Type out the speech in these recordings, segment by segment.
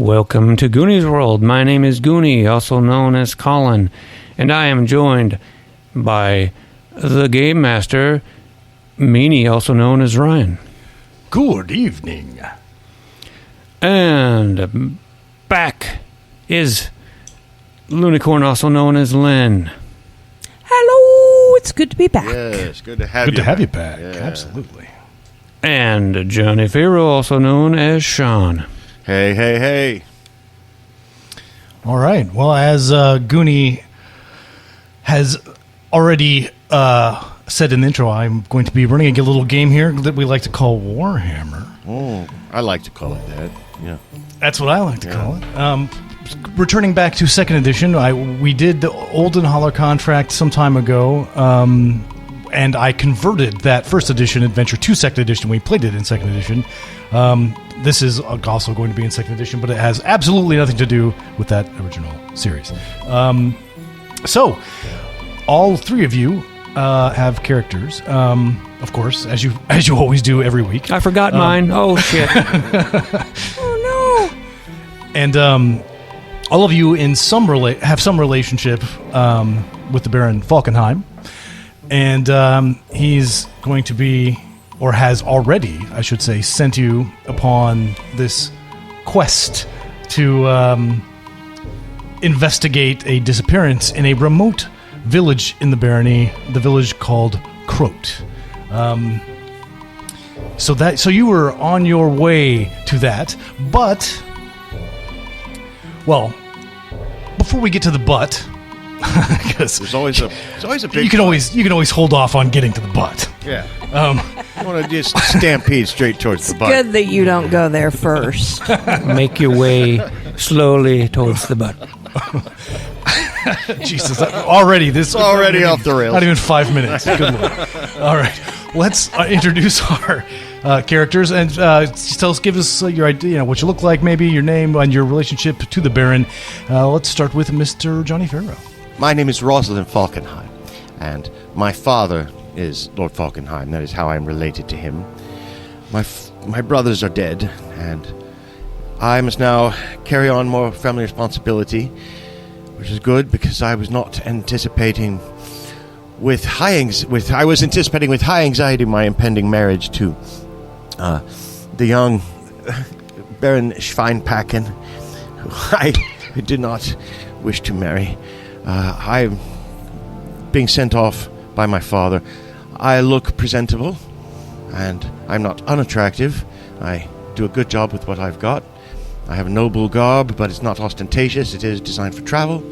Welcome to Goonie's World. My name is Goonie, also known as Colin, and I am joined by the Game Master, Meanie, also known as Ryan. Good evening. And back is Lunicorn, also known as Len. Hello, it's good to be back. Yes, good to have Good you to have you back. back. Yeah. Absolutely. And Johnny Farrow, also known as Sean. Hey, hey, hey. All right. Well, as Goonie has already said in the intro, I'm going to be running a little game here that we like to call Warhammer. Oh, I like to call it that. Yeah. That's what I like to call it. Returning back to 2nd edition, we did the Old and Holler contract some time ago, and I converted that 1st edition adventure to 2nd edition. We played it in 2nd edition. This is also going to be in 2nd edition, but it has absolutely nothing to do with that original series. So, all three of you have characters, of course, as you always do every week. I forgot mine. Oh, shit. Oh, no. And all of you in have some relationship with the Baron Falkenheim. And he's going to be, or has already, I should say, sent you upon this quest to investigate a disappearance in a remote village in the barony, the village called Krote. So you were on your way to that, but, well, before we get to the but, because There's always a big. you can always hold off on getting to the butt. Yeah. I want to just stampede straight towards the butt. Good that you don't go there first. Make your way slowly towards the butt. Jesus, already off the rails. Not even 5 minutes. Good Lord. All right, let's introduce our characters and give us your idea, what you look like, maybe your name and your relationship to the Baron. Let's start with Mr. Johnny Farrow. My name is Rosalind Falkenheim, and my father is Lord Falkenheim. That is how I am related to him. My brothers are dead, and I must now carry on more family responsibility, which is good because I was not anticipating with high anxiety my impending marriage to the young Baron Schweinpacken, who I did not wish to marry. I'm being sent off by my father. I look presentable, and I'm not unattractive. I do a good job with what I've got. I have a noble garb, but it's not ostentatious. It is designed for travel.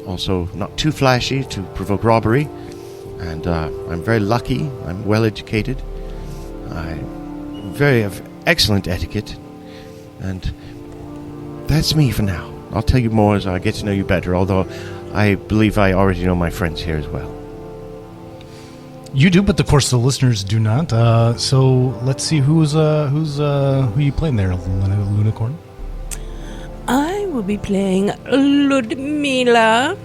Also, not too flashy to provoke robbery. And I'm very lucky. I'm well educated. I'm have excellent etiquette. And that's me for now. I'll tell you more as I get to know you better, although I believe I already know my friends here as well. You do, but of course the listeners do not. So let's see who you playing there, Lunicorn. I will be playing Ludmila,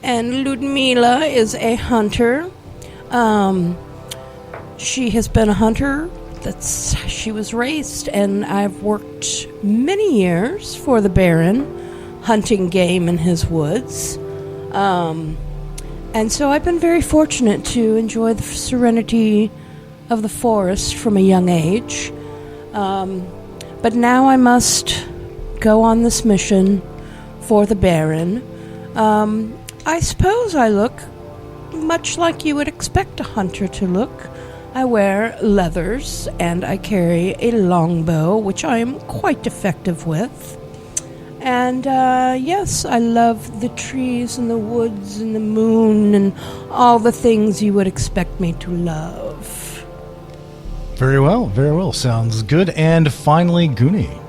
and Ludmila is a hunter. She has been a hunter. She was raised, and I've worked many years for the Baron, hunting game in his woods. And so I've been very fortunate to enjoy the serenity of the forest from a young age. But now I must go on this mission for the Baron. I suppose I look much like you would expect a hunter to look. I wear leathers, and I carry a longbow, which I am quite effective with. And, yes, I love the trees and the woods and the moon and all the things you would expect me to love. Very well. Sounds good. And finally, Goonie.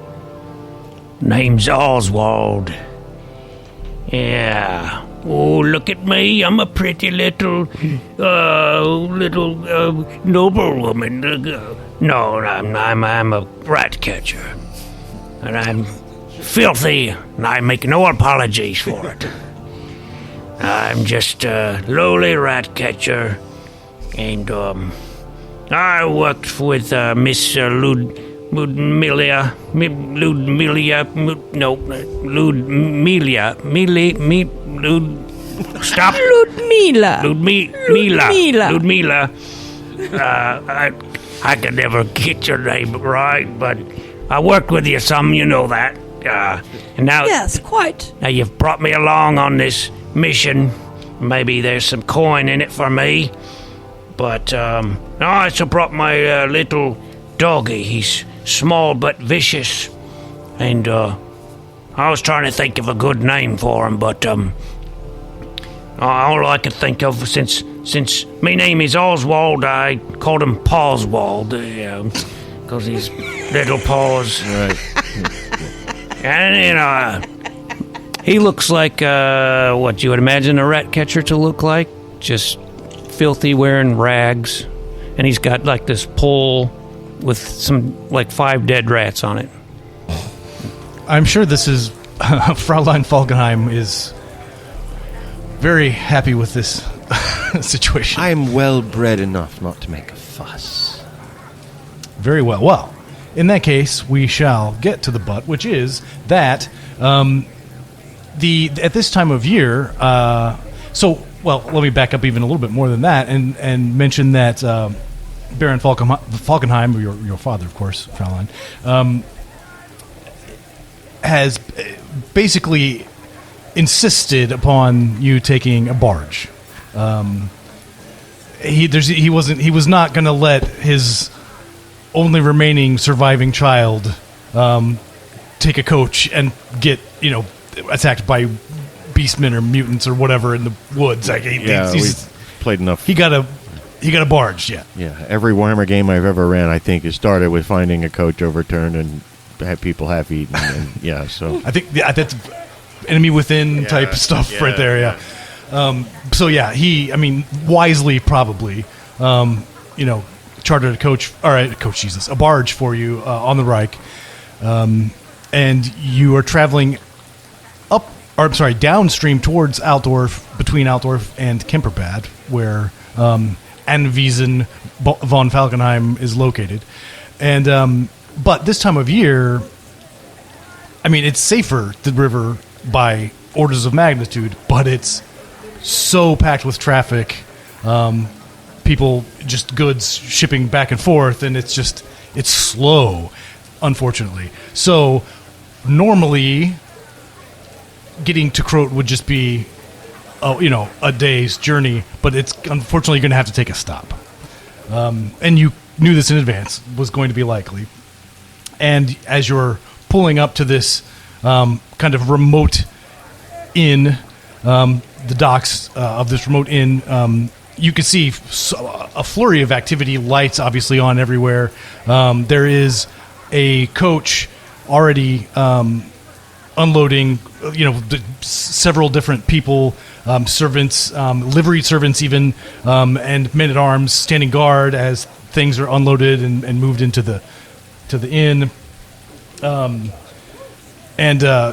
Name's Oswald. Yeah. Oh, look at me. I'm a pretty little noblewoman. No, I'm a rat catcher. And I'm filthy, and I make no apologies for it. I'm just a lowly rat catcher, and I worked with Miss Ludmilla, stop. Ludmilla. I could never get your name right, but I worked with you some, you know that. And now, Yes, quite. now you've brought me along on this mission. Maybe there's some coin in it for me. But I also brought my little doggy. He's small but vicious. And I was trying to think of a good name for him, but all I could think of, since my name is Oswald, I called him Pawswald, because his little paws. Right. And he looks like what you would imagine a rat catcher to look like, just filthy, wearing rags, and he's got like this pole with some like 5 dead rats on it. I'm sure this is Fraulein Falkenheim is very happy with this situation. I am well bred enough not to make a fuss. Very well. Well, in that case, we shall get to the butt, which is that at this time of year. Let me back up even a little bit more than that, and mention that Baron Falkenheim, your father, of course, Fraulein, has basically insisted upon you taking a barge. He was not going to let his only remaining surviving child take a coach and get attacked by beastmen or mutants or whatever in the woods. Like we've played enough. He got a barge. Yeah. Every Warhammer game I've ever ran, I think, has started with finding a coach overturned and have people half-eaten. And, so I think that's enemy within type stuff right there. Yeah. He, wisely probably, chartered a barge for you on the Reich, and you are traveling downstream towards Altdorf, between Altdorf and Kemperbad, where Anwesen von Falkenheim is located. And but this time of year, it's safer, the river, by orders of magnitude, but it's so packed with traffic, people, just goods shipping back and forth, and it's slow, unfortunately. So normally getting to Krote would just be a day's journey, but it's unfortunately going to have to take a stop. And you knew this in advance was going to be likely. And as you're pulling up to this kind of remote inn, the docks of this remote inn, you can see a flurry of activity, lights obviously on everywhere. There is a coach already unloading, several different people, servants, liveried servants even, and men-at-arms standing guard as things are unloaded and moved into the inn.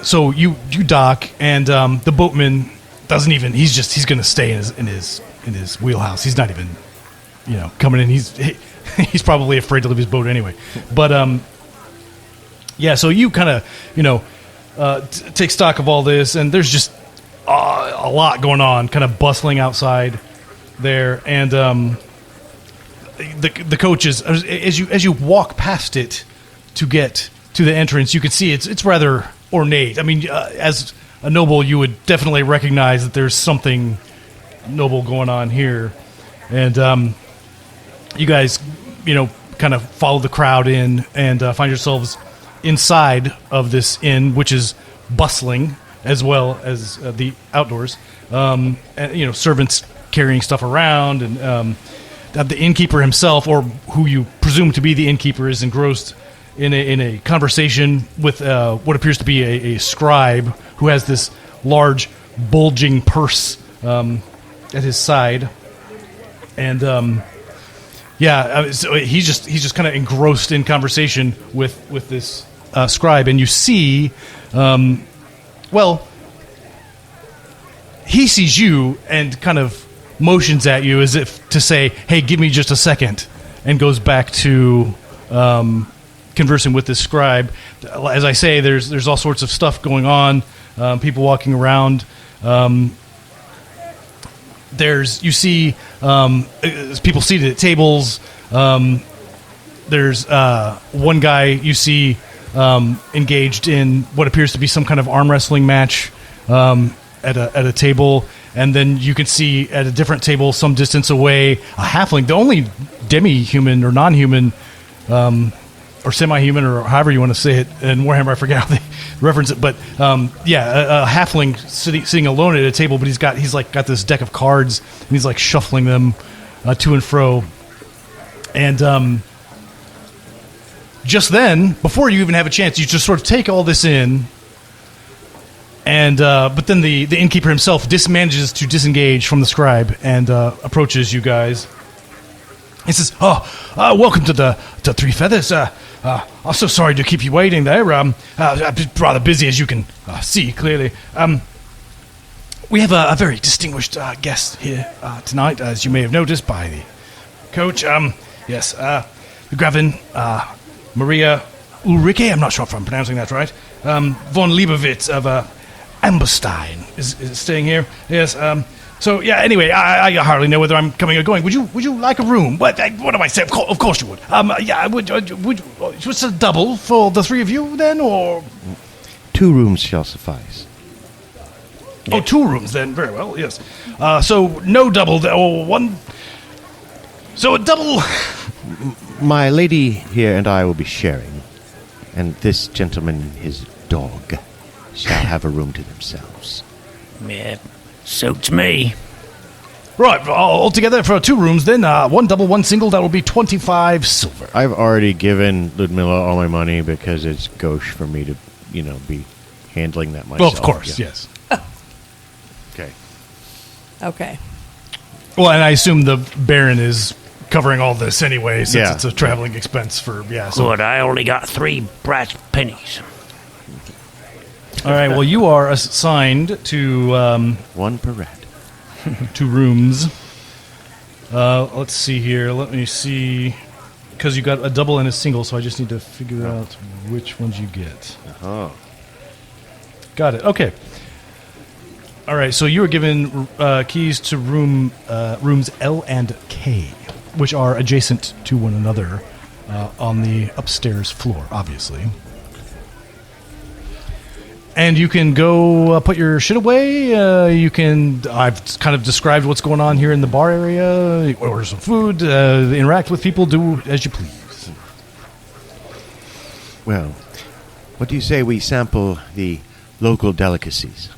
So you dock, and the boatman doesn't even. He's going to stay in his wheelhouse. He's not even, coming in. He's probably afraid to leave his boat anyway. But so you kind of take stock of all this, and there's just a lot going on, kind of bustling outside there, and the coach is as you walk past it to get to the entrance, you can see it's rather ornate. As a noble, you would definitely recognize that there's something noble going on here, and you guys, kind of follow the crowd in and find yourselves inside of this inn, which is bustling as well as the outdoors. And, servants carrying stuff around, and the innkeeper himself, or who you presume to be the innkeeper, is engrossed in a conversation with what appears to be a scribe who has this large bulging purse at his side, and so he's just kind of engrossed in conversation with this scribe, and you see, he sees you and kind of motions at you as if to say, "Hey, give me just a second," and goes back to kind conversing with this scribe. As I say, there's all sorts of stuff going on. People walking around. You see people seated at tables. There's one guy you see engaged in what appears to be some kind of arm wrestling match at a table, and then you can see at a different table some distance away a halfling, the only demi-human or non-human or semi-human or however you want to say it in Warhammer. I forget how they reference it, but a halfling sitting alone at a table, but he's got this deck of cards and he's like shuffling them to and fro, and just then, before you even have a chance, you just sort of take all this in, and but then the innkeeper himself manages to disengage from the scribe and approaches you guys. He says, welcome to the Three Feathers. I'm so sorry to keep you waiting there. I'm rather busy, as you can see clearly. We have a very distinguished guest here tonight, as you may have noticed by the coach. Yes, the Graven, Maria Ulrike, I'm not sure if I'm pronouncing that right, von Liebowitz of Amberstein is staying here. Yes, so, yeah, anyway, I hardly know whether I'm coming or going. Would you like a room? What do I say? Of course you would. Would what's a double for the three of you, then, or...? 2 rooms shall suffice. Oh, 2 rooms, then. Very well, yes. So, no double, or one... So, a double... My lady here and I will be sharing, and this gentleman and his dog shall have a room to themselves. Yeah, suits me. Right, all together for 2 rooms, then. 1 double, 1 single, that will be 25 silver. I've already given Ludmilla all my money because it's gauche for me to, be handling that myself. Well, of course, yes. Okay. Okay. Well, and I assume the Baron is covering all this anyway, since Yeah. it's a traveling expense for, So. Good, I only got 3 brass pennies. All right, well, you are assigned to... 1 per rat. 2 rooms. Let's see here. Let me see. Because you got a double and a single, so I just need to figure out which ones you get. Oh. Got it. Okay. All right, so you were given keys to rooms L and K, which are adjacent to one another on the upstairs floor, obviously. And you can go put your shit away. I've kind of described what's going on here in the bar area. Order some food, interact with people, do as you please. Well, what do you say we sample the local delicacies?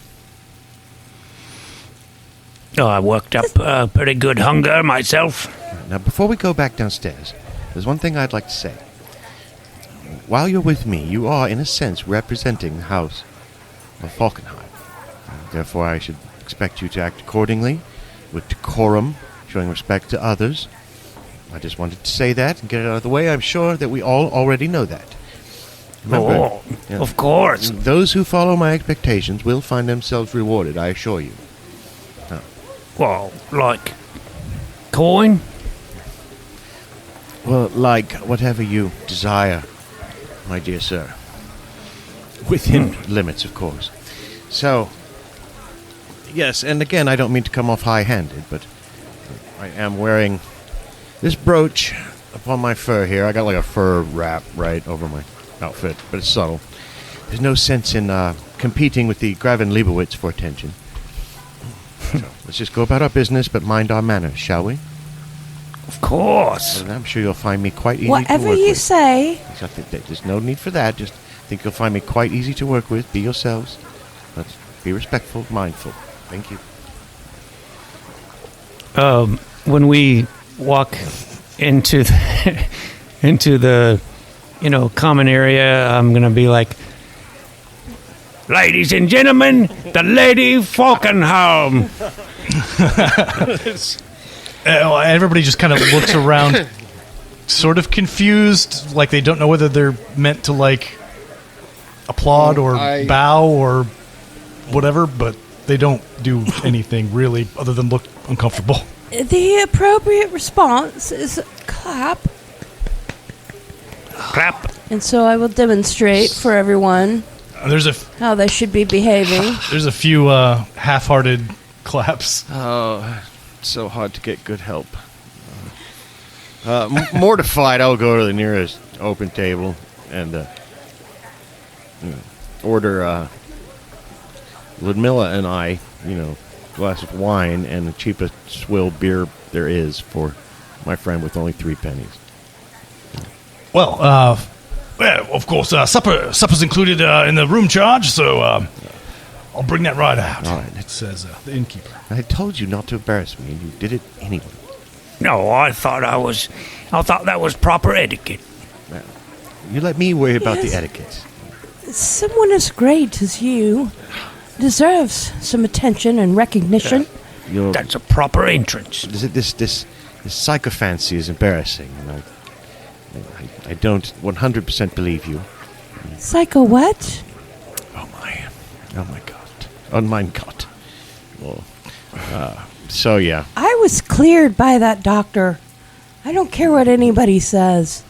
Oh, I worked up pretty good hunger myself. Now, before we go back downstairs, there's one thing I'd like to say. While you're with me, you are, in a sense, representing the house of Falkenheim. Therefore, I should expect you to act accordingly, with decorum, showing respect to others. I just wanted to say that and get it out of the way. I'm sure that we all already know that. Remember, Of course. those who follow my expectations will find themselves rewarded, I assure you. Well, like coin? Well, like whatever you desire, my dear sir. Within limits, of course. So, yes, and again, I don't mean to come off high-handed, but I am wearing this brooch upon my fur here. I got like a fur wrap right over my outfit, but it's subtle. There's no sense in competing with the Graven Liebowitz for attention. So, let's just go about our business, but mind our manners, shall we? Of course. And I'm sure you'll find me quite easy to work Whatever with. you say. There's no need for that. Just think you'll find me quite easy to work with. Be yourselves. Let's be respectful, mindful. Thank you. When we walk into the common area, I'm gonna be like, ladies and gentlemen, the Lady Falkenheim. Everybody just kind of looks around, sort of confused, like they don't know whether they're meant to like applaud or bow or whatever, but they don't do anything really other than look uncomfortable. The appropriate response is clap. Clap. And so I will demonstrate for everyone There's how they should be behaving. there's a few half-hearted claps. Oh, it's so hard to get good help. Mortified, I'll go to the nearest open table and order Ludmilla and I, a glass of wine and the cheapest swill beer there is for my friend with only 3 pennies. Well, of course, supper's included in the room charge, so I'll bring that right out. All right. It says the innkeeper. I told you not to embarrass me, and you did it anyway. No, I thought that was proper etiquette. You let me worry about the Yes. etiquette. Someone as great as you deserves some attention and recognition. That's a proper entrance. This sycophancy is embarrassing, and I don't 100% believe you. Psycho what? Oh my God, oh my God. Well, so yeah, I was cleared by that doctor. I don't care what anybody says.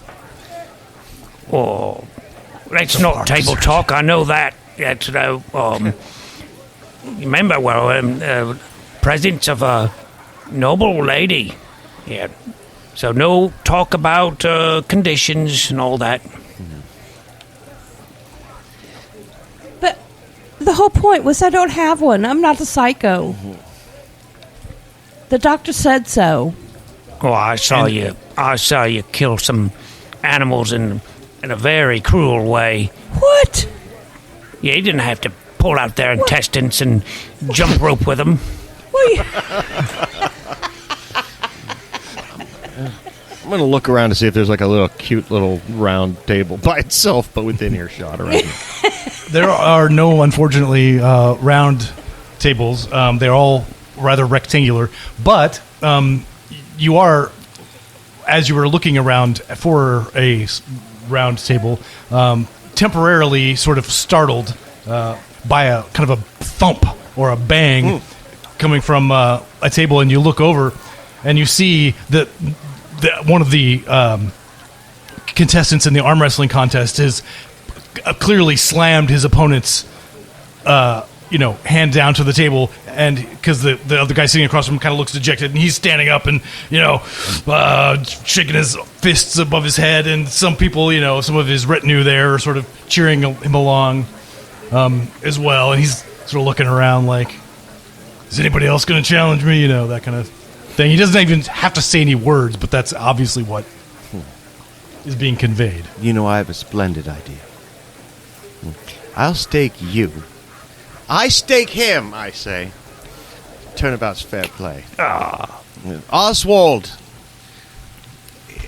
Oh, that's not table talk. I know that. That's remember, presence of a noble lady. Yeah. So no talk about conditions and all that. But the whole point was I don't have one. I'm not a psycho. The doctor said so. Oh, I saw you kill some animals in a very cruel way. What? Yeah, you didn't have to pull out their intestines and jump rope with them. Well, you- I'm gonna look around to see if there's like a little cute little round table by itself, but within earshot around me. There are no, unfortunately, round tables. They're all rather rectangular. But you are, as you were looking around for a round table, temporarily sort of startled by a kind of a thump or a bang coming from a table, and you look over and you see that one of the contestants in the arm wrestling contest has clearly slammed his opponent's hand down to the table, and because the other guy sitting across from him kind of looks dejected, and he's standing up and shaking his fists above his head, and some people, some of his retinue there are sort of cheering him along as well, and he's sort of looking around like, is anybody else going to challenge me? That kind of thing. He doesn't even have to say any words, but that's obviously what is being conveyed. I have a splendid idea. I'll stake you. I stake him, I say. Turnabout's fair play. Oswald,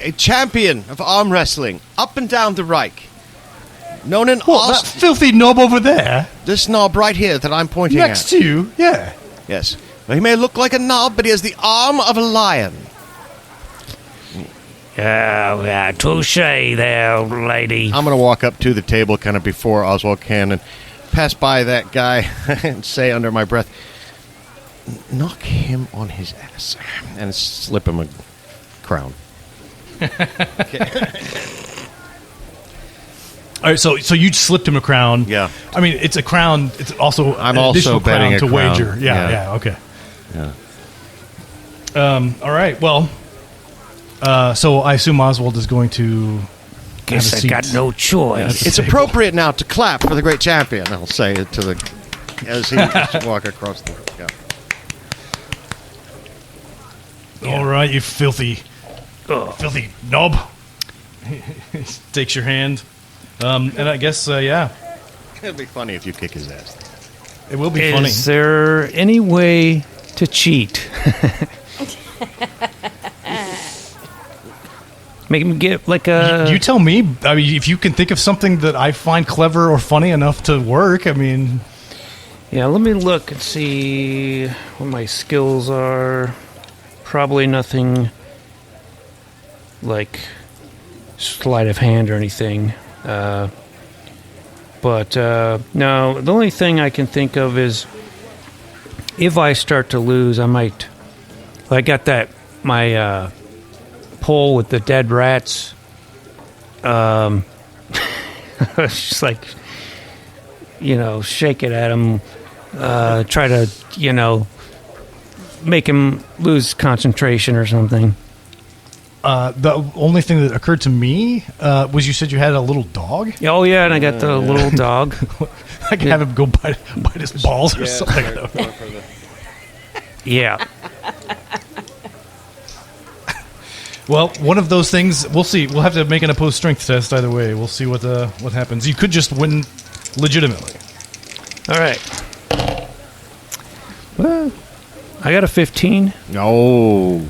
a champion of arm wrestling, up and down the Reich. Known in That filthy knob over there, this knob right here that I'm pointing next at. to you, yeah. Yes. Well, he may look like a knob, but he has the arm of a lion. Yeah, touche there, lady. I'm going to walk up to the table kind of before Oswald can and pass by that guy and say under my breath, knock him on his ass, and slip him a crown. All right, so you slipped him a crown. Yeah. I mean, it's a crown. It's also I'm an also additional betting crown a to crown. wager. Yeah, okay. Yeah. All right, well, so I assume Oswald is going to Guess have a I seat. got no choice. It's appropriate now to clap for the great champion, I'll say it to the as he walk across the All right, you filthy knob. He takes your hand. And I guess, It'd be funny if you kick his ass. it will be funny. Is there any way to cheat? Make him get like a... You tell me. I mean, if you can think of something that I find clever or funny enough to work, I mean... Yeah, let me look and see what my skills are. Probably nothing like sleight of hand or anything. No, the only thing I can think of is if I start to lose, I might... I got my pole with the dead rats. Just like, shake it at him, try to, make him lose concentration or something. The only thing that occurred to me was you said you had a little dog. Oh, yeah, and I got the little dog. I can have him go bite his balls or something. Yeah. Well, one of those things, we'll see. We'll have to make an opposed strength test either way. We'll see what happens. You could just win legitimately. All right. Well, I got a 15. Oh,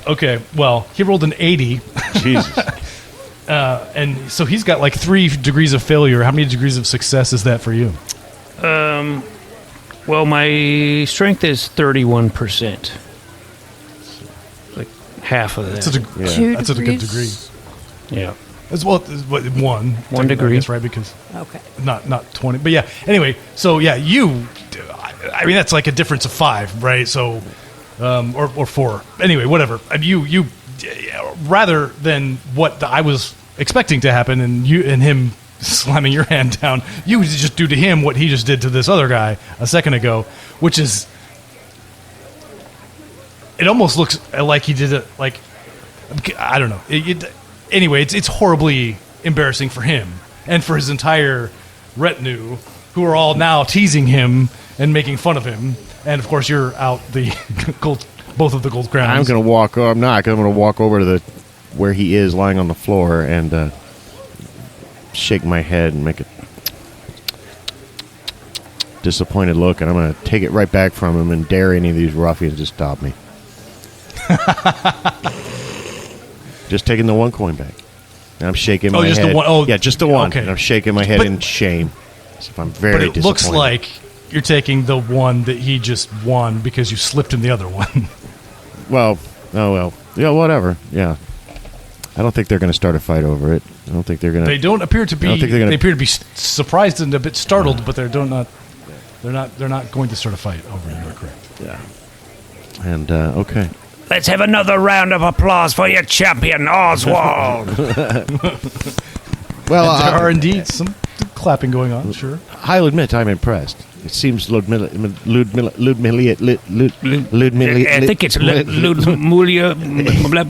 Okay, well, he rolled an 80. Jesus. And so he's got like 3 degrees of failure. How many degrees of success is that for you? Well, my strength is 31%. Like half of that. That's a good degree. Yeah. As well, one degree. That's right, because Okay. not 20. But yeah, anyway, so yeah, I mean, that's like a difference of 5, right? So, or 4. Anyway, whatever. You rather than what I was expecting to happen, and him slamming your hand down, you just do to him what he just did to this other guy a second ago, which is, it almost looks like he did it like, I don't know. Anyway, it's horribly embarrassing for him and for his entire retinue, who are all now teasing him and making fun of him. And of course, you're out the both of the gold crowns. I'm going to walk. I'm not. I'm going to walk over to where he is, lying on the floor, and shake my head and make a disappointed look. And I'm going to take it right back from him and dare any of these ruffians to stop me. Just taking the 1 coin back. And I'm shaking my just head. The one? Oh, yeah, just the 1. Okay. And I'm shaking my head in shame. So if I'm very But it disappointed. looks like you're taking the one that he just won because you slipped him the other one. Well, yeah, whatever. Yeah, I don't think they're going to start a fight over it. I don't think they're going to. They don't appear to be. They appear to be surprised and a bit startled, but they're not going to start a fight over it. You're correct. Yeah. And okay. Let's have another round of applause for your champion, Oswald. Well, There are indeed some clapping going on. Sure. I'll admit I'm impressed. It seems Ludmilla. I think it's Ludmilla. Mila.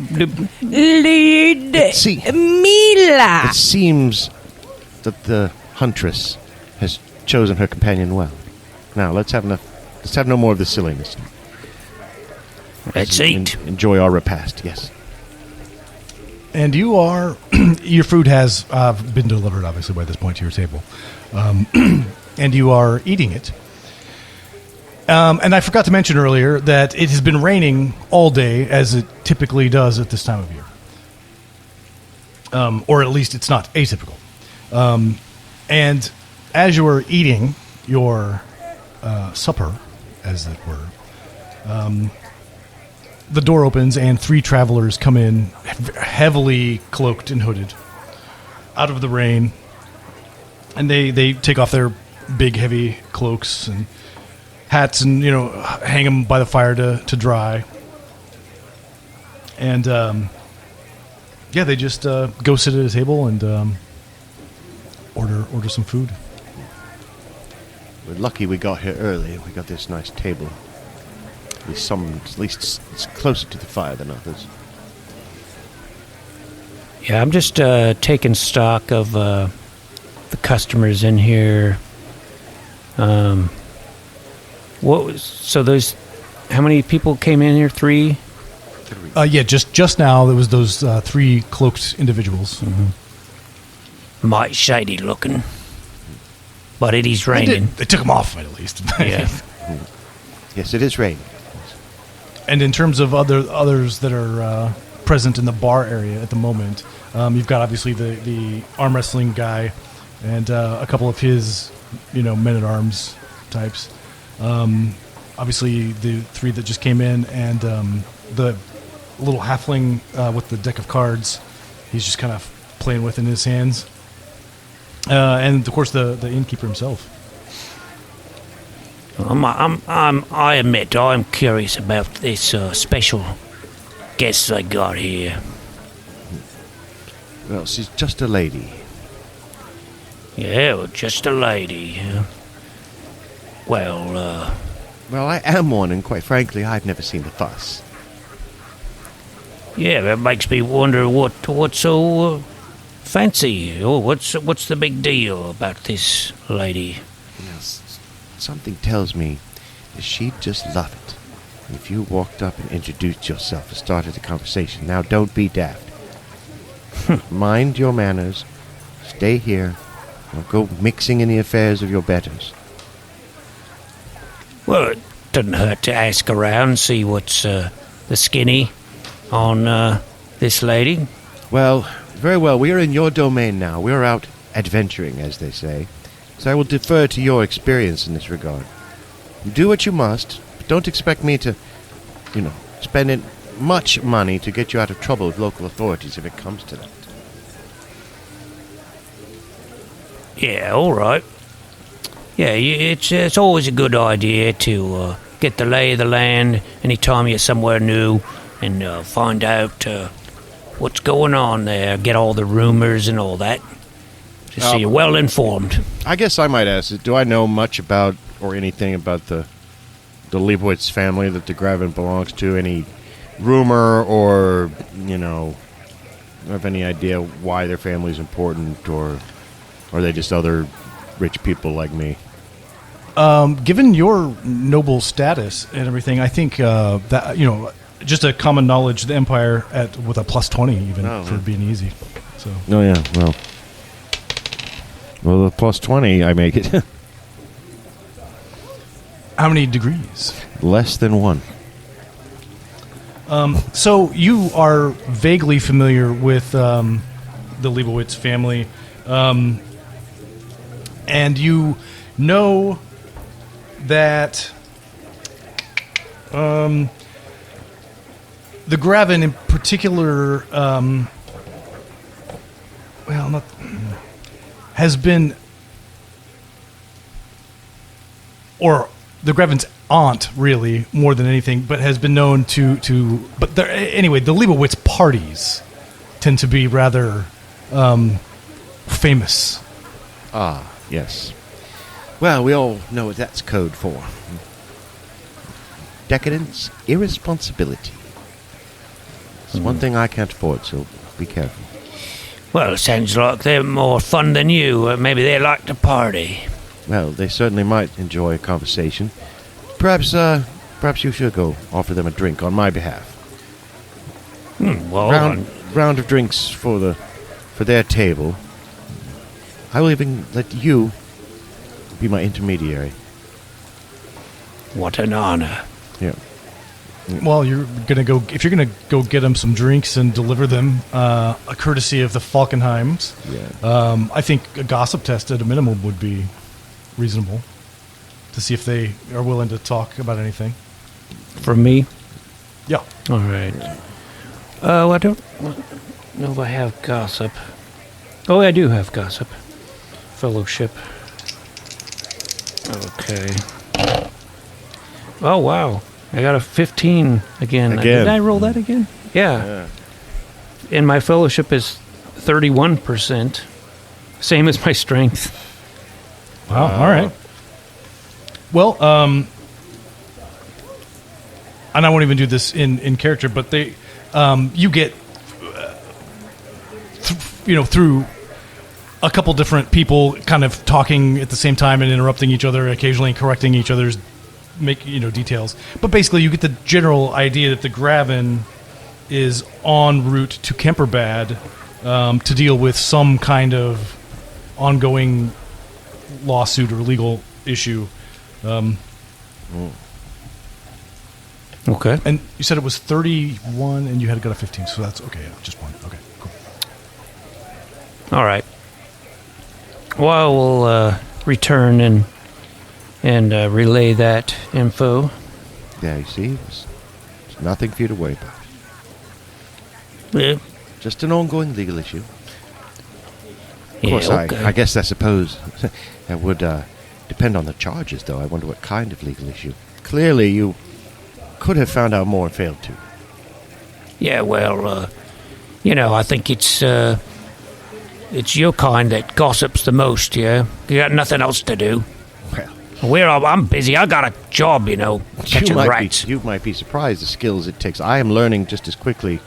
It seems that the huntress has chosen her companion well. Now let's have no more of this silliness. Let's eat. Enjoy our repast. Yes. And you are, your food has been delivered, obviously, by this point to your table. And you are eating it. And I forgot to mention earlier that it has been raining all day, as it typically does at this time of year. Or at least it's not atypical. And as you are eating your supper, as it were, the door opens and 3 travelers come in, heavily cloaked and hooded, out of the rain. And they take off their big, heavy cloaks and hats and, hang them by the fire to dry. And, they just go sit at a table and order some food. We're lucky we got here early. We got this nice table. At least it's closer to the fire than others. Yeah, I'm just taking stock of the customers in here. How many people came in here? 3? Just now there was those 3 cloaked individuals. Mm-hmm. Might shady looking, but it is raining. They took them off at least. Yeah. Yes, it is raining. And in terms of others that are present in the bar area at the moment, you've got obviously the arm wrestling guy and a couple of his, men-at-arms types. Obviously the 3 that just came in, and the little halfling with the deck of cards he's just kind of playing with in his hands. And, of course, the innkeeper himself. I admit I'm curious about this special guests I got here. Well, she's just a lady. Yeah, well, just a lady. Well, Well, I am one, and quite frankly, I've never seen the fuss. yeah, that makes me wonder what's so fancy. Oh, what's the big deal about this lady? Yes, something tells me that she'd just love it if you walked up and introduced yourself and started a conversation. Now, don't be daft. Mind your manners. Stay here. Don't go mixing in the affairs of your betters. Well, it doesn't hurt to ask around, see what's the skinny on this lady. Well, very well. We are in your domain now. We are out adventuring, as they say. So I will defer to your experience in this regard. Do what you must, but don't expect me to, spend much money to get you out of trouble with local authorities if it comes to that. Yeah, all right. Yeah, it's always a good idea to get the lay of the land anytime you're somewhere new and find out what's going on there, get all the rumors and all that, just so you're well informed. I guess I might ask, do I know much about or anything about the Leibowitz family that the Graven belongs to? Any rumor or, have any idea why their family's important, or are they just other rich people like me? Given your noble status and everything, I think that, just a common knowledge, the Empire with a +20 even for being easy. So. Oh, yeah, well, the +20, I make it. How many degrees? Less than 1. So you are vaguely familiar with the Leibowitz family, and you know that the Graven in particular, has been, or the Graven's aunt, really, more than anything, but has been known but anyway, the Leibowitz parties tend to be rather famous. Ah, yes. Well, we all know what that's code for. Decadence, irresponsibility. It's one thing I can't afford, so be careful. Well, it sounds like they're more fun than you. Maybe they like to party. Well, they certainly might enjoy a conversation. Perhaps you should go offer them a drink on my behalf. Round of drinks for their table. I will even let you be my intermediary. What an honor. Yeah. Well, if you're gonna go get them some drinks and deliver them, a courtesy of the Falkenheims. Yeah. I think a gossip test at a minimum would be reasonable to see if they are willing to talk about anything. For me? Yeah. All right. I don't know if I have gossip. Oh, I do have gossip. Fellowship. Okay. Oh, wow. I got a 15 again. Did I roll that again? Yeah. And my fellowship is 31%. Same as my strength. Wow. All right. Well, and I won't even do this in character, but they, you get, through a couple different people kind of talking at the same time and interrupting each other, occasionally correcting each other's details. But basically, you get the general idea that the Graven is en route to Kemperbad to deal with some kind of ongoing lawsuit or legal issue. Okay. And you said it was 31 and you had got a 15, so that's okay. Yeah, just one. Okay, cool. All right. Well, we'll return and relay that info. Yeah, you see, it's nothing for you to worry about. Yeah. Just an ongoing legal issue. Of course, okay. I guess I suppose that would depend on the charges, though. I wonder what kind of legal issue. Clearly, you could have found out more and failed to. Yeah, well, I think it's it's your kind that gossips the most, yeah? You got nothing else to do. Well, I'm busy. I got a job, catching rats. You might be surprised the skills it takes. I am learning just as quickly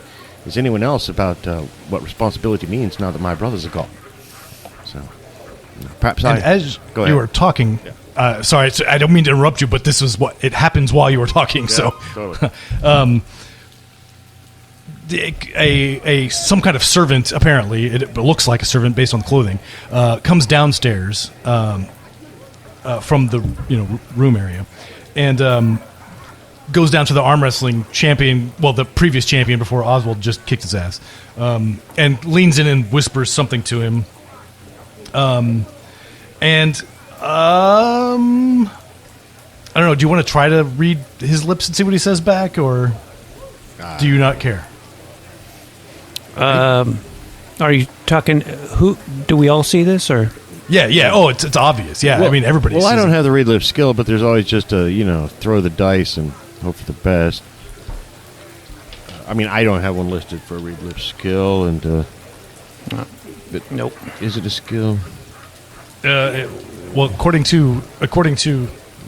as anyone else about what responsibility means now that my brothers are gone. So, perhaps as go you were talking, sorry, I don't mean to interrupt you, but this is what it happens while you were talking. Yeah, so, totally. Some kind of servant, apparently it looks like a servant based on the clothing, comes downstairs from the room area, and goes down to the arm wrestling champion, well, the previous champion before Oswald just kicked his ass, and leans in and whispers something to him, and I don't know. Do you want to try to read his lips and see what he says back, or do you not care? Are you talking? Who do we all see this or? Yeah. Oh, it's obvious. Yeah, well, I mean everybody. Well, I don't it. have the read lip skill, but there's always just a throw the dice and hope for the best. I mean, I don't have one listed for a read lip skill, and Nope. Is it a skill? Well, according to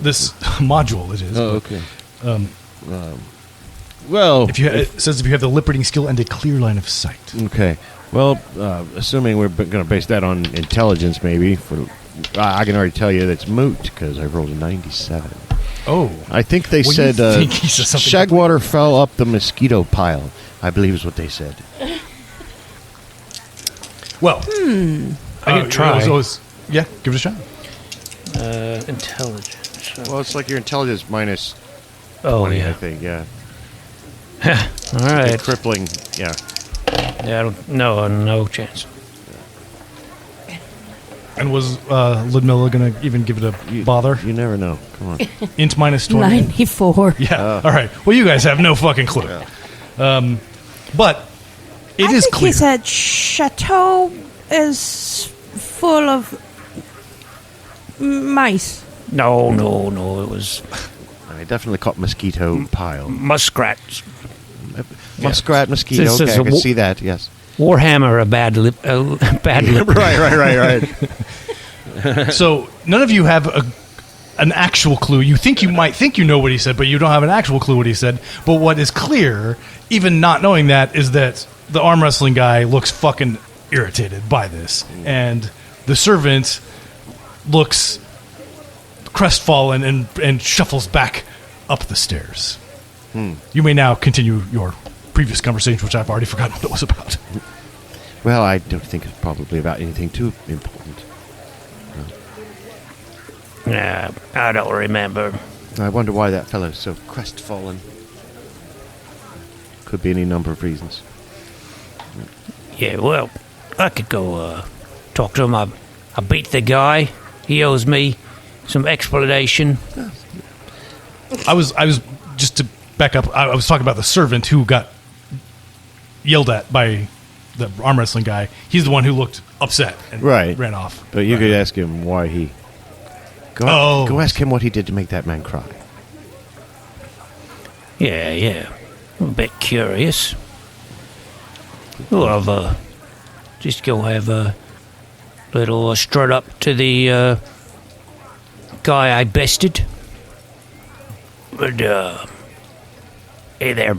this module, it is. Oh, okay. Well, it says if you have the lip reading skill and a clear line of sight. Okay. Well, assuming we're going to base that on intelligence, maybe, I can already tell you that's moot because I rolled a 97. Oh. I think they said Shagwater fell up the mosquito pile, I believe is what they said. Well, I can try. Yeah, give it a shot. Intelligence. Well, it's like your intelligence minus 20, I think, yeah. All right. Crippling, yeah. Yeah, no chance. And was Ludmilla going to even give it a bother? You never know. Come on. Int minus 20. 94. Yeah. All right. Well, you guys have no fucking clue. Yeah. But it I is think clear. he said chateau is full of mice. No, it was I definitely caught mosquito pile. muskrats. Muskrat, mosquito, This is okay, I a can see that, yes. Warhammer, a bad lip. Right. So none of you have an actual clue. You think you might think you know what he said, but you don't have an actual clue what he said. But what is clear, even not knowing that, is that the arm wrestling guy looks fucking irritated by this. And the servant looks crestfallen and shuffles back up the stairs. You may now continue your previous conversation, which I've already forgotten what it was about. Well, I don't think it's probably about anything too important. Yeah, I don't remember. I wonder why that fellow's so crestfallen. Could be any number of reasons. Yeah, well, I could go talk to him. I beat the guy. He owes me some explanation. I was just to back up. I was talking about the servant who got yelled at by the arm wrestling guy. He's the one who looked upset and ran off. But you could ask him why he. Go ask him what he did to make that man cry. Yeah. I'm a bit curious. Well, I've just go have a little strut up to the guy I bested. But, hey there,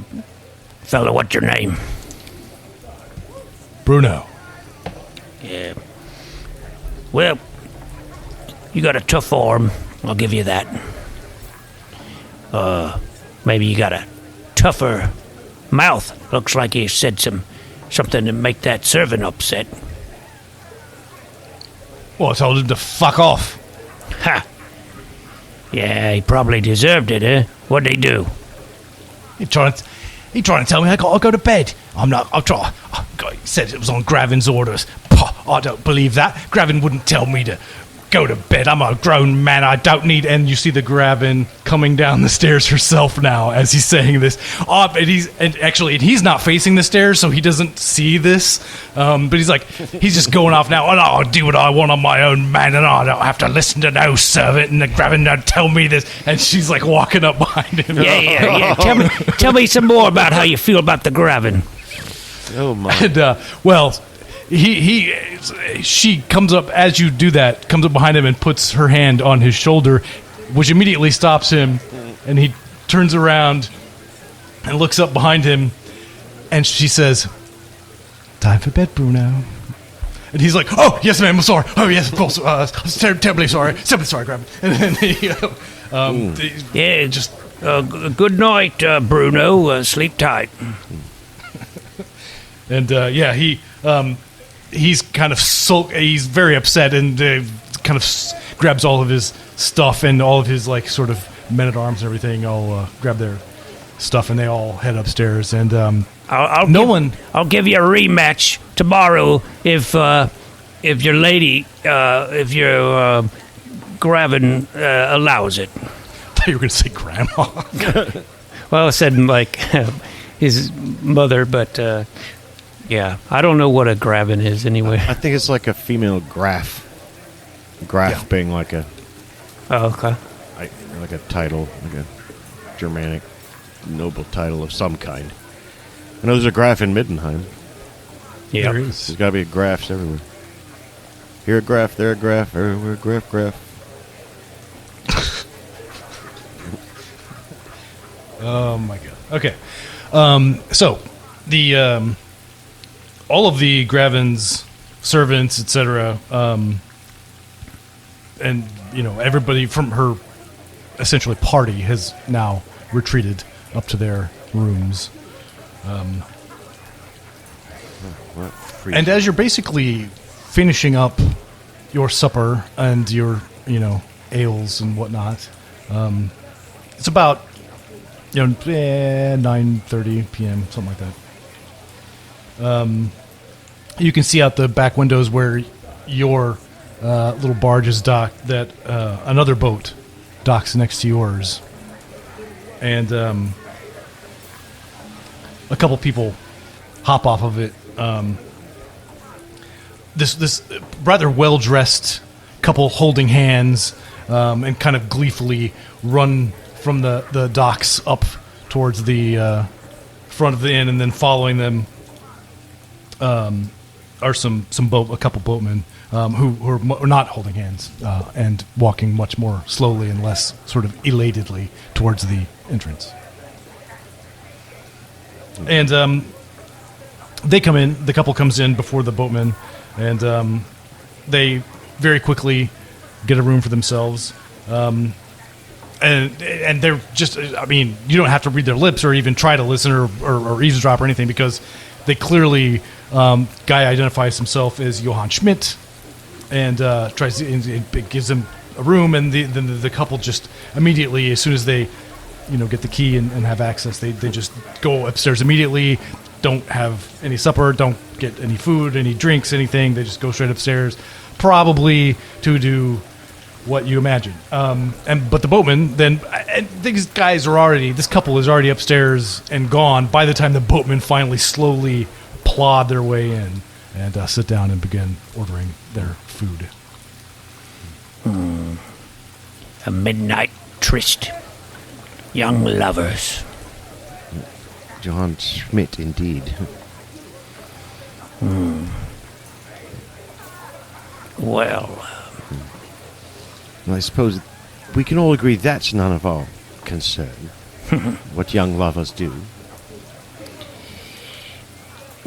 fella, what's your name? Bruno. Yeah. Well, you got a tough arm, I'll give you that. Maybe you got a tougher mouth. Looks like you said something to make that servant upset. Well, I told him to fuck off. Ha! Yeah, he probably deserved it, eh? What'd he do? He trying to tell me I gotta go to bed. He said it was on Gravin's orders. I don't believe that. Gravin wouldn't tell me to go to bed. I'm a grown man. I don't need. And you see the Gravin coming down the stairs herself now as he's saying this. And he's not facing the stairs, so he doesn't see this. But he's just going off now. And I'll do what I want on my own, man. And I don't have to listen to no servant. And the Gravin don't tell me this. And she's like walking up behind him. Yeah. Tell me some more about how you feel about the Gravin. Oh my! And she comes up as you do that, comes up behind him and puts her hand on his shoulder, which immediately stops him, and he turns around and looks up behind him, and she says, "Time for bed, Bruno." And he's like, "Oh, yes, ma'am, I'm sorry. Oh, yes, of course. I'm terribly sorry. Terribly sorry, Graham." And then he, just good night, Bruno. Sleep tight. And he's kind of he's very upset and kind of grabs all of his stuff and all of his like sort of men at arms and everything. All grab their stuff and they all head upstairs. And I'll give you a rematch tomorrow if your lady if your Gravin allows it. I thought you were going to say grandma. Well, I said like his mother, but yeah, I don't know what a Gravin is anyway. I think it's like a female Graf. Graf being like a... Oh, okay. Like a title, like a Germanic noble title of some kind. I know there's a Graf in Middenheim. Yeah. There is. There's got to be Grafs everywhere. Here a Graf, there a Graf, everywhere Graf. Oh my god. Okay. So the all of the Gravin's servants, etc., and everybody from her essentially party has now retreated up to their rooms. And as you're basically finishing up your supper and your ales and whatnot, it's about 9:30 p.m., something like that. You can see out the back windows where your little barge is docked, that another boat docks next to yours. And a couple people hop off of it. This rather well-dressed couple holding hands and kind of gleefully run from the docks up towards the front of the inn, and then following them are a couple boatmen who are not holding hands and walking much more slowly and less sort of elatedly towards the entrance. And they come in. The couple comes in before the boatmen, and they very quickly get a room for themselves. And they're just, I mean, you don't have to read their lips or even try to listen or eavesdrop or anything, because they clearly, guy identifies himself as Johann Schmidt and gives them a room, and the couple just immediately, as soon as they get the key and have access, they just go upstairs immediately, don't have any supper, don't get any food, any drinks, anything. They just go straight upstairs, probably to do what you imagine. But the boatman then, and this couple is already upstairs and gone by the time the boatmen finally slowly plod their way in and sit down and begin ordering their food. A midnight tryst. Young lovers. Johann Schmidt, indeed. Well, I suppose we can all agree that's none of our concern. What young lovers do.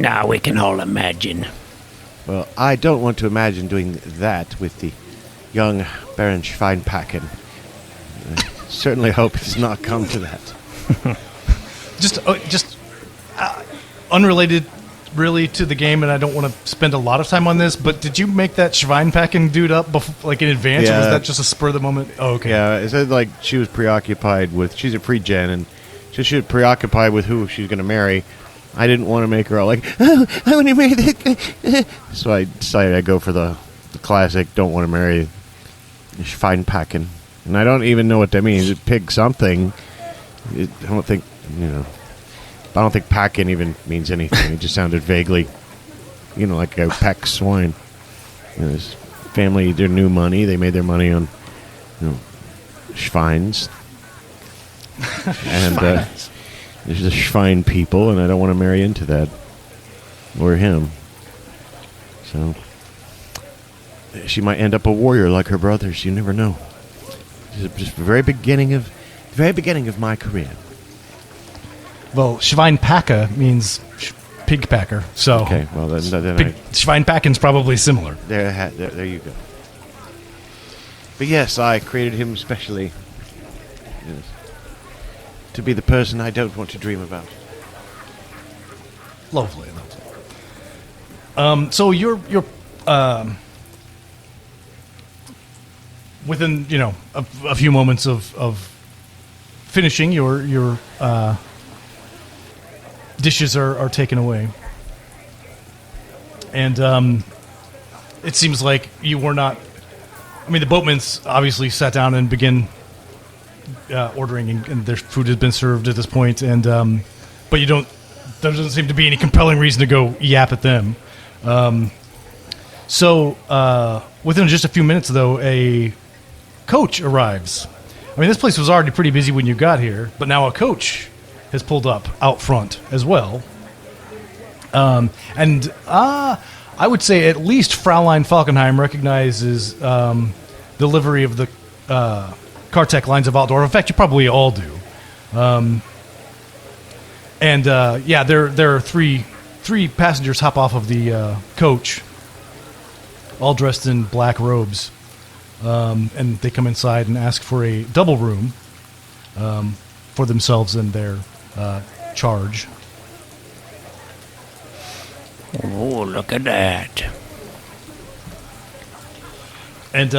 now we can all imagine. Well, I don't want to imagine doing that with the young Baron Falkenheim. I certainly hope it does not come to that. Just unrelated really to the game, and I don't want to spend a lot of time on this, but did you make that Schweinpacken dude up in advance, or was that just a spur of the moment? Oh, okay. Yeah, it said like she was preoccupied with, she's a free gen, and she was preoccupied with who she's going to marry. I didn't want to make her all like, oh, I want to marry that. So I decided I'd go for the classic, don't want to marry Schweinpacken. And I don't even know what that means. Pig something. I don't think, I don't think Packen even means anything. It just sounded vaguely, like a peck swine. His family, their new money. They made their money on, Schweins. And there's the Schwein people, and I don't want to marry into that. Or him. So she might end up a warrior like her brothers. You never know. Just the very beginning of my career. Well, Schweinpacke means pig packer. So Okay, well then Schweinpacken's probably similar. there you go. But yes, I created him specially, yes, to be the person I don't want to dream about. Lovely. So you're within a few moments of finishing your dishes are taken away, and it seems like you were not. I mean, the boatmen's obviously sat down and begin ordering, and their food has been served at this point, and but you don't. There doesn't seem to be any compelling reason to go yap at them. So within just a few minutes, though, a coach arrives. I mean, this place was already pretty busy when you got here, but now a coach has pulled up out front as well. And I would say at least Fraulein Falkenheim recognizes the livery of the Kartek lines of Altdorf. In fact, you probably all do. There are three passengers hop off of the coach, all dressed in black robes, and they come inside and ask for a double room for themselves and their charge. Oh, look at that. And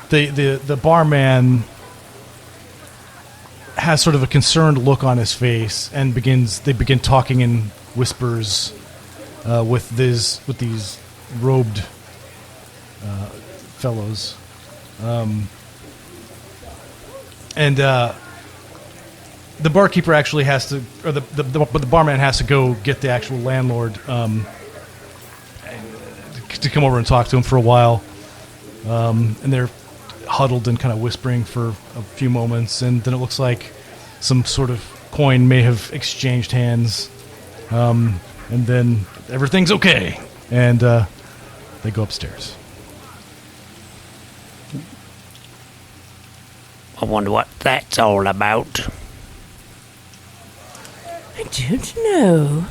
the barman has sort of a concerned look on his face and they begin talking in whispers with these robed fellows. The barkeeper actually has to, or the barman has to go get the actual landlord to come over and talk to him for a while. And they're huddled and kind of whispering for a few moments, and then it looks like some sort of coin may have exchanged hands, and then everything's okay, and they go upstairs. I wonder what that's all about. I don't know.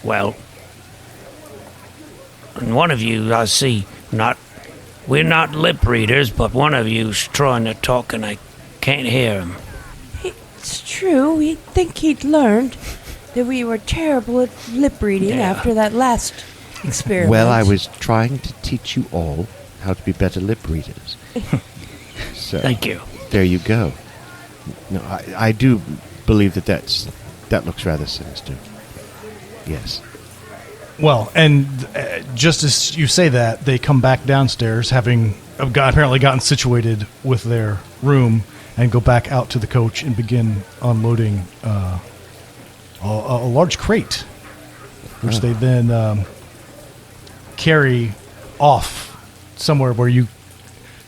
Well, and one of you, I see, we're not lip readers, but one of you's trying to talk and I can't hear him. It's true. We'd think he'd learned that we were terrible at lip reading after that last experiment. Well, I was trying to teach you all how to be better lip readers. So, Thank you. There you go. No, I do believe that looks rather sinister. Yes. Well, and just as you say that, they come back downstairs, having apparently gotten situated with their room, and go back out to the coach and begin unloading a large crate, which they then carry off somewhere where you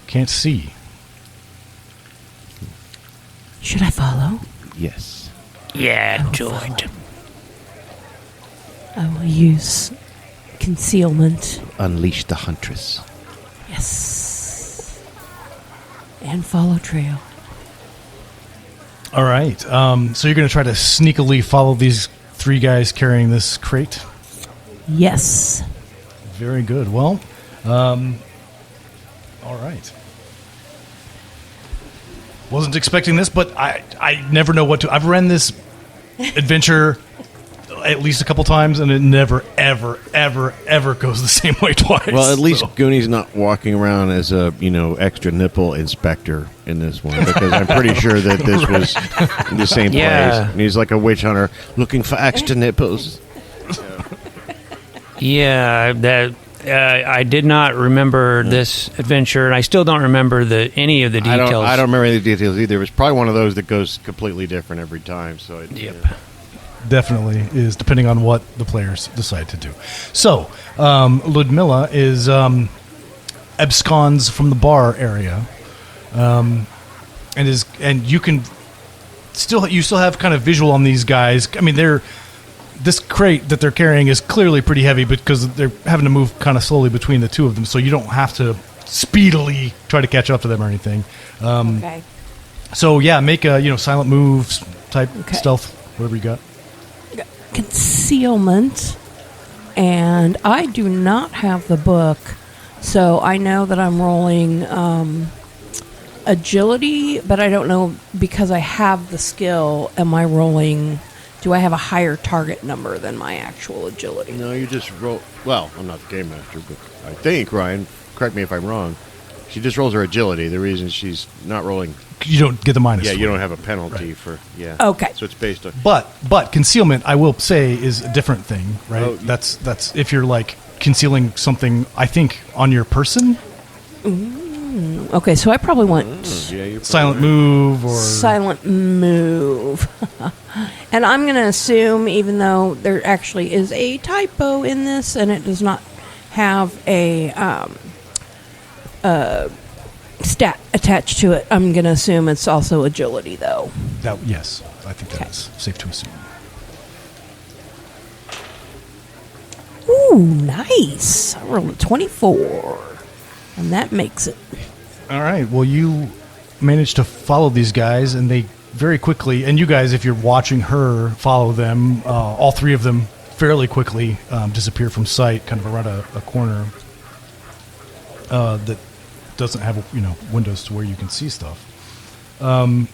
can't see. Should I follow? Yes. Yeah, do it. I will use concealment. Unleash the huntress. Yes. And follow trail. All right. So you're going to try to sneakily follow these three guys carrying this crate? Yes. Very good. Well, all right. Wasn't expecting this, but I never know what to... I've ran this adventure at least a couple times, and it never, ever, ever, ever goes the same way twice. Well, at least Goonie's not walking around as a, extra nipple inspector in this one, because I'm pretty sure that this was in the same place. And he's like a witch hunter looking for extra nipples. Yeah, I did not remember this adventure, and I still don't remember any of the details. I don't remember any of the details either. It was probably one of those that goes completely different every time. So Yep. Definitely is, depending on what the players decide to do. So, Ludmilla is absconds from the bar area, and you still have kind of visual on these guys. I mean, they're this crate that they're carrying is clearly pretty heavy because they're having to move kind of slowly between the two of them, so you don't have to speedily try to catch up to them or anything. Okay. So yeah, make a silent moves type stealth, whatever you got. Concealment, and I do not have the book, so I know that I'm rolling agility, but I don't know because I have the skill. Am I rolling? Do I have a higher target number than my actual agility? No, you just roll. Well, I'm not the game master, but I think, Ryan, correct me if I'm wrong, she just rolls her agility. The reason she's not rolling... You don't get the minus. Yeah, for you it. don't have a penalty for... Yeah. Okay. So it's based on... But concealment, I will say, is a different thing, right? Oh, that's if you're like concealing something, I think, on your person. Okay, so I probably want you're Silent move or... silent move. And I'm going to assume, even though there actually is a typo in this and it does not have a stat attached to it, I'm going to assume it's also agility, though. Yes, I think that is safe to assume. Ooh, nice. I rolled a 24. And that makes it. All right. Well, you managed to follow these guys, and they very quickly, and you guys, if you're watching her follow them, all three of them fairly quickly disappear from sight, kind of around a corner that doesn't have windows to where you can see stuff. And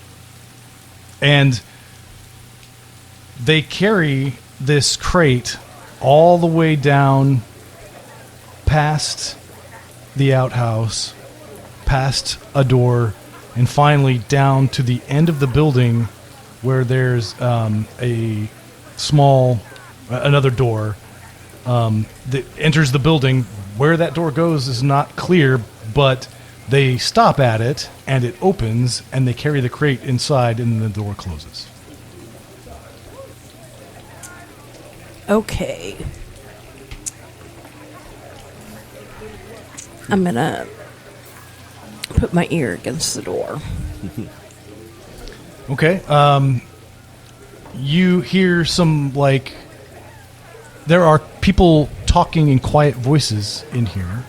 they carry this crate all the way down past the outhouse, past a door, and finally down to the end of the building where there's another door that enters the building. Where that door goes is not clear, but they stop at it and it opens and they carry the crate inside and the door closes. Okay. I'm going to put my ear against the door. Okay. You hear some, there are people talking in quiet voices in here.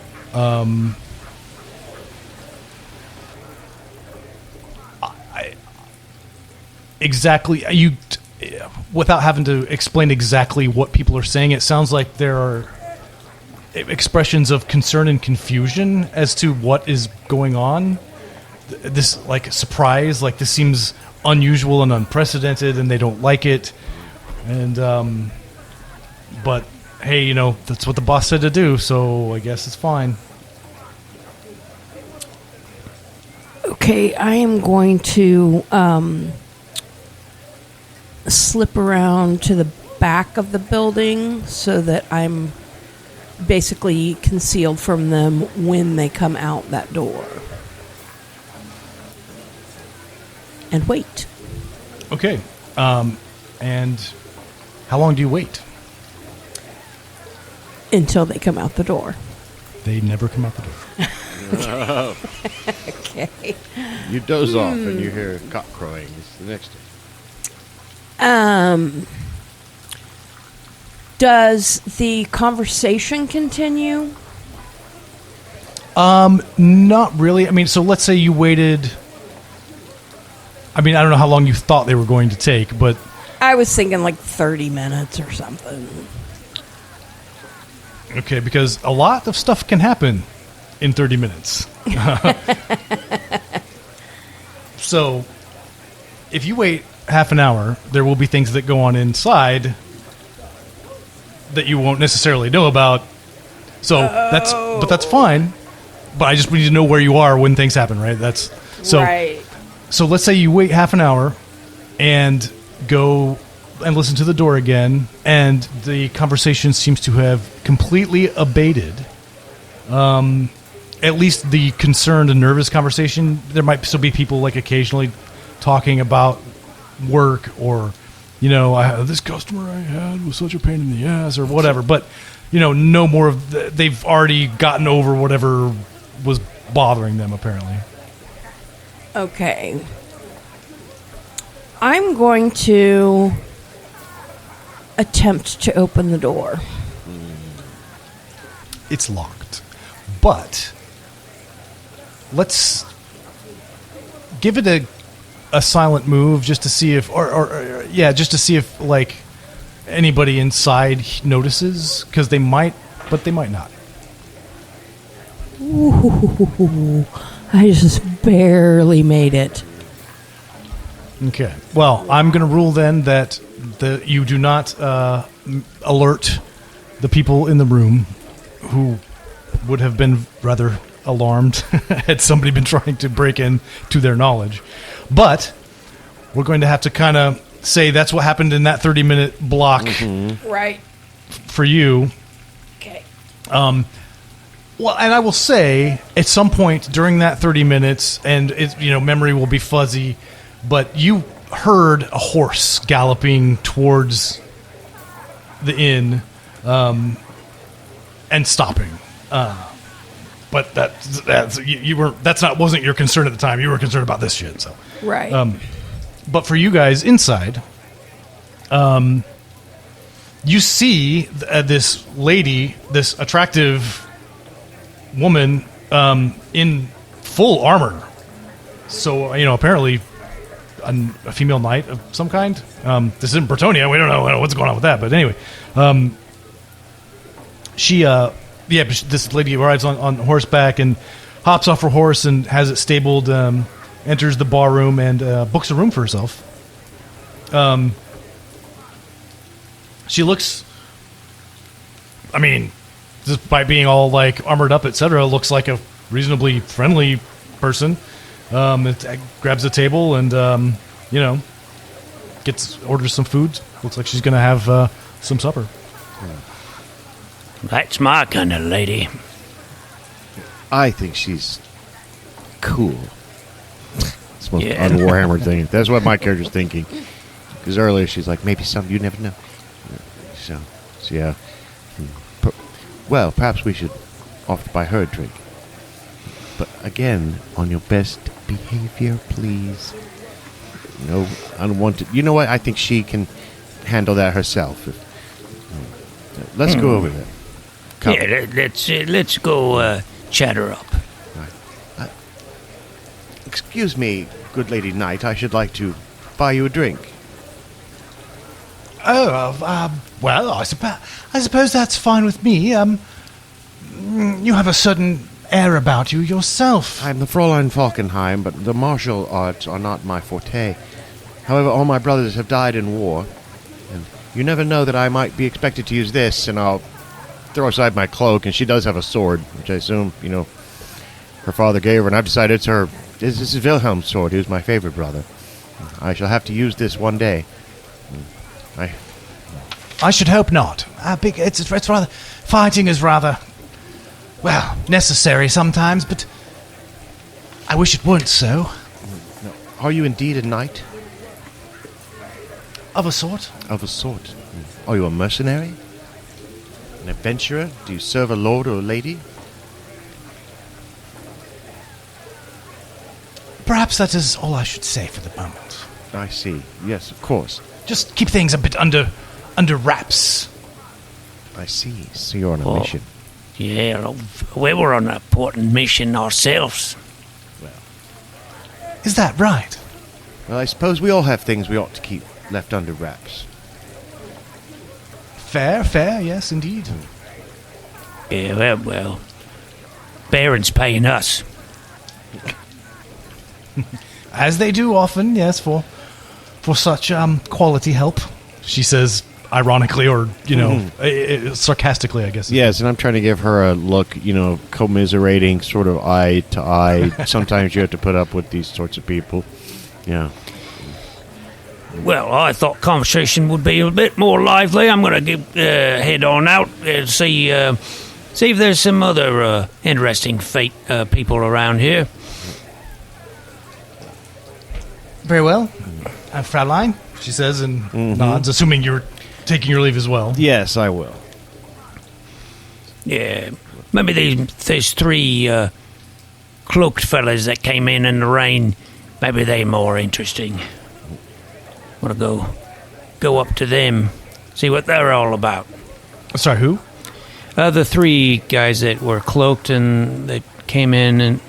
Without having to explain exactly what people are saying, it sounds like there are expressions of concern and confusion as to what is going on. This, surprise, this seems unusual and unprecedented, and they don't like it. And, but, hey, that's what the boss said to do, so I guess it's fine. Okay, I am going to slip around to the back of the building so that I'm basically concealed from them when they come out that door. And wait. Okay. And how long do you wait? Until they come out the door. They never come out the door. Okay. You doze off and you hear cock crowing. It's the next day. Does the conversation continue? Not really. I mean, so let's say you waited. I mean, I don't know how long you thought they were going to take, but I was thinking 30 minutes or something. Okay, because a lot of stuff can happen in 30 minutes. So, if you wait half an hour, there will be things that go on inside that you won't necessarily know about. So that's fine. But I just need to know where you are when things happen, right? Right. So let's say you wait half an hour and go and listen to the door again, and the conversation seems to have completely abated. At least the concerned and nervous conversation. There might still be people occasionally talking about work or, this customer I had was such a pain in the ass or whatever. But, no more of they've already gotten over whatever was bothering them, apparently. Okay. I'm going to attempt to open the door. It's locked. But let's give it a silent move just to see if, just to see if, like, anybody inside notices, because they might, but they might not. Ooh, I just barely made it. Okay. Well, I'm going to rule then that you do not alert the people in the room who would have been rather alarmed had somebody been trying to break in to their knowledge. But we're going to have to kind of say that's what happened in that 30-minute block. Right. For you. Okay. Well, and I will say, at some point during that 30 minutes, and memory will be fuzzy, but you heard a horse galloping towards the inn, and stopping. But wasn't your concern at the time. You were concerned about this shit. So right. But for you guys inside, you see this lady, this attractive woman, in full armor. So apparently a female knight of some kind. This isn't Bretonia. We don't know what's going on with that. But anyway, this lady arrives on horseback and hops off her horse and has it stabled, enters the bar room and books a room for herself. She looks, just by being all like armored up, etc., looks like a reasonably friendly person. It grabs a table and orders some food. Looks like she's going to have some supper. That's my kind of lady. I think she's cool. It's one Warhammer thing. That's what my character's thinking. Because earlier she's like, maybe some you never know. So yeah. Well, perhaps we should offer to buy her a drink. But again, on your best behavior, please. No unwanted. You know what? I think she can handle that herself. Let's go over there. Come. Yeah, let's go chat her up. Right. Excuse me, good lady knight. I should like to buy you a drink. Well, I suppose that's fine with me. You have a certain air about you yourself. I'm the Fräulein Falkenheim, but the martial arts are not my forte. However, all my brothers have died in war, and you never know that I might be expected to use this, and I'll throw aside my cloak, and she does have a sword, which I assume, her father gave her, and I've decided this is Wilhelm's sword. He was my favorite brother. I shall have to use this one day. I should hope not. It's rather, fighting is rather, necessary sometimes, but I wish it weren't so. No. Are you indeed a knight? Of a sort. Of a sort. Are you a mercenary? An adventurer? Do you serve a lord or a lady? Perhaps that is all I should say for the moment. I see. Yes, of course. Just keep things a bit under wraps. I see. So you're on a mission. Yeah, we were on an important mission ourselves. Is that right? Well, I suppose we all have things we ought to keep left under wraps. Fair, yes, indeed. Yeah, well, Baron's paying us. As they do often, yes, for such quality help, she says ironically or, sarcastically, I guess. Yes, and I'm trying to give her a look, commiserating, sort of eye to eye. Sometimes you have to put up with these sorts of people. Yeah. Well, I thought conversation would be a bit more lively. I'm going to head on out and see if there's some other interesting people around here. Very well. Fraulein, she says, and nods, assuming you're taking your leave as well. Yes, I will. Yeah, maybe there's three cloaked fellas that came in the rain. Maybe they're more interesting. Want to go up to them, see what they're all about. Sorry, who? The three guys that were cloaked and that came in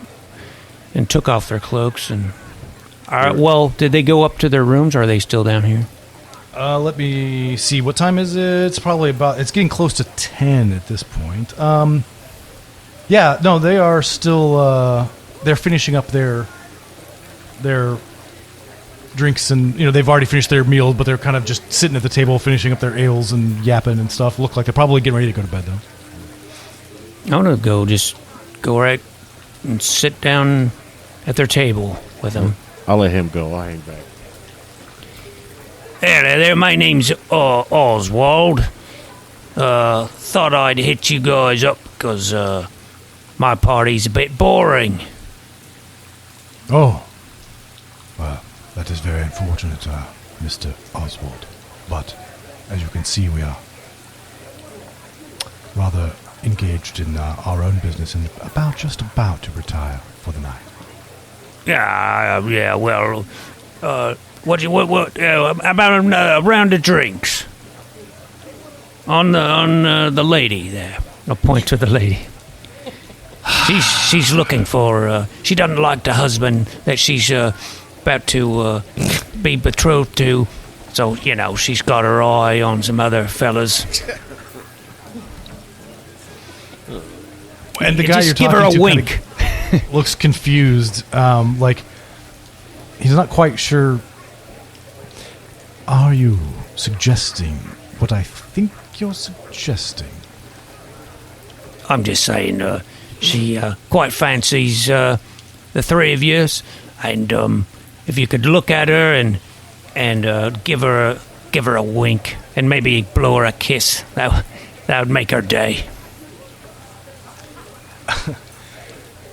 and took off their cloaks. And well, did they go up to their rooms, or are they still down here? Let me see. What time is it? It's probably it's getting close to 10 at this point. Yeah, no, they are still, they're finishing up their drinks, and, they've already finished their meal, but they're kind of just sitting at the table finishing up their ales and yapping and stuff. Look like they're probably getting ready to go to bed, though. I want to just go right and sit down at their table with them. I'll let him go. I'll hang back. There, my name's Oswald. Thought I'd hit you guys up because my party's a bit boring. Oh. Well, that is very unfortunate, Mr. Oswald. But, as you can see, we are rather engaged in our own business and just about to retire for the night. Yeah, well, what about a round of drinks? On the lady there. I'll point to the lady. She's looking for, she doesn't like the husband that she's about to be betrothed to, so, she's got her eye on some other fellas. And the guy you're give talking her a to wink. Looks confused, like he's not quite sure. Are you suggesting what I think you're suggesting? I'm just saying, she quite fancies the three of you, and if you could look at her and give her a wink and maybe blow her a kiss, that would make her day.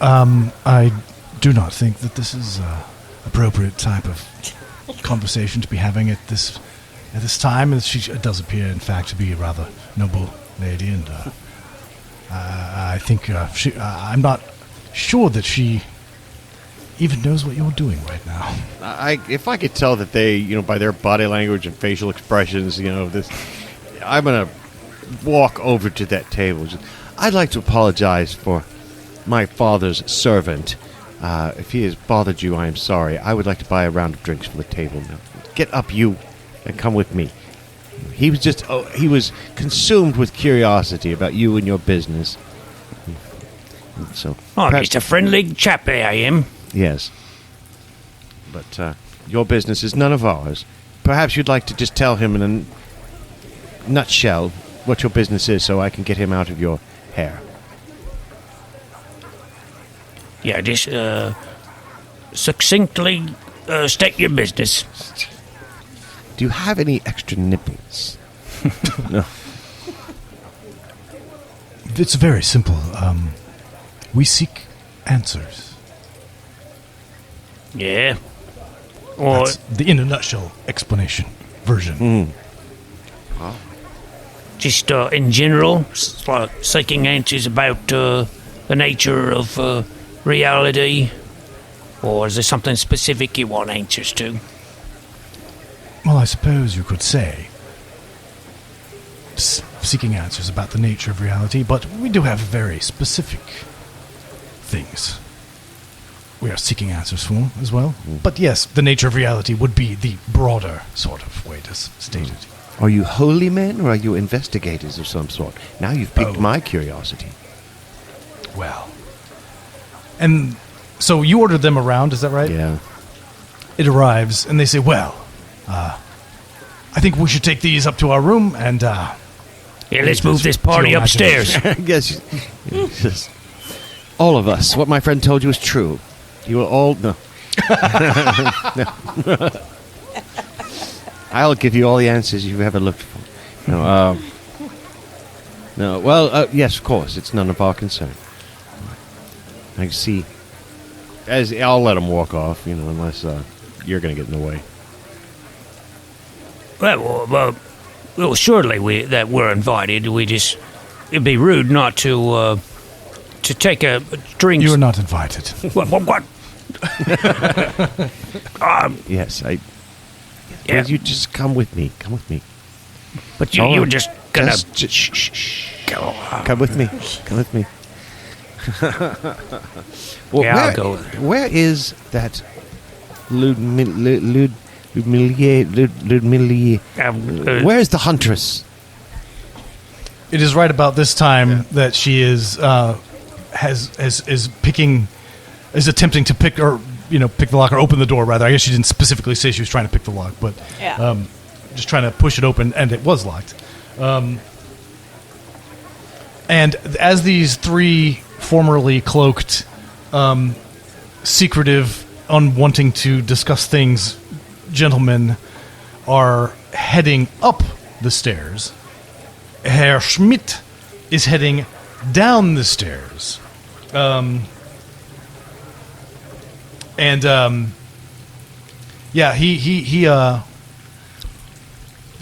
I do not think that this is appropriate type of conversation to be having at this time. As she does appear, in fact, to be a rather noble lady, and I think I'm not sure that she even knows what you're doing right now. If I could tell that they, by their body language and facial expressions, I'm gonna walk over to that table. I'd like to apologize for my father's servant. If he has bothered you, I am sorry. I would like to buy a round of drinks from the table now. Get up, you, and come with me. He was consumed with curiosity about you and your business. So, I'm just a friendly chap, I am. Yes. But your business is none of ours. Perhaps you'd like to just tell him in a nutshell what your business is so I can get him out of your hair. Yeah, just succinctly state your business. Do you have any extra nipples? No. It's very simple. We seek answers. Yeah. Or that's the in a nutshell explanation version. Just in general, like seeking answers about the nature of reality, or is there something specific you want answers to? Well, I suppose you could say seeking answers about the nature of reality, but we do have very specific things we are seeking answers for as well. But yes, the nature of reality would be the broader sort of way to state it. Are you holy men or are you investigators of some sort? Now you've piqued my curiosity. Well, and so you ordered them around, is that right? Yeah. It arrives, and they say, well, I think we should take these up to our room, and yeah, let's move this party upstairs. Yes. All of us. What my friend told you is true. You will all... No. No. I'll give you all the answers you've ever looked for. No, no. Well, yes, of course. It's none of our concern. I see. I'll let him walk off, unless you're going to get in the way. Well, surely we're invited. It'd be rude not to take a drink. You are not invited. What? Yes, yeah. You just come with me. Come with me. But you were just gonna shh. go on. Come with me. Come with me. Well, Yeah, I'll go with her. Where is that Ludmilla? Where is the huntress? It is right about this time that she is is attempting to pick pick the lock or open the door. Rather, I guess she didn't specifically say she was trying to pick the lock, but just trying to push it open, and it was locked. And as these three formerly cloaked, secretive, unwanting to discuss things gentlemen are heading up the stairs, Herr Schmidt is heading down the stairs. He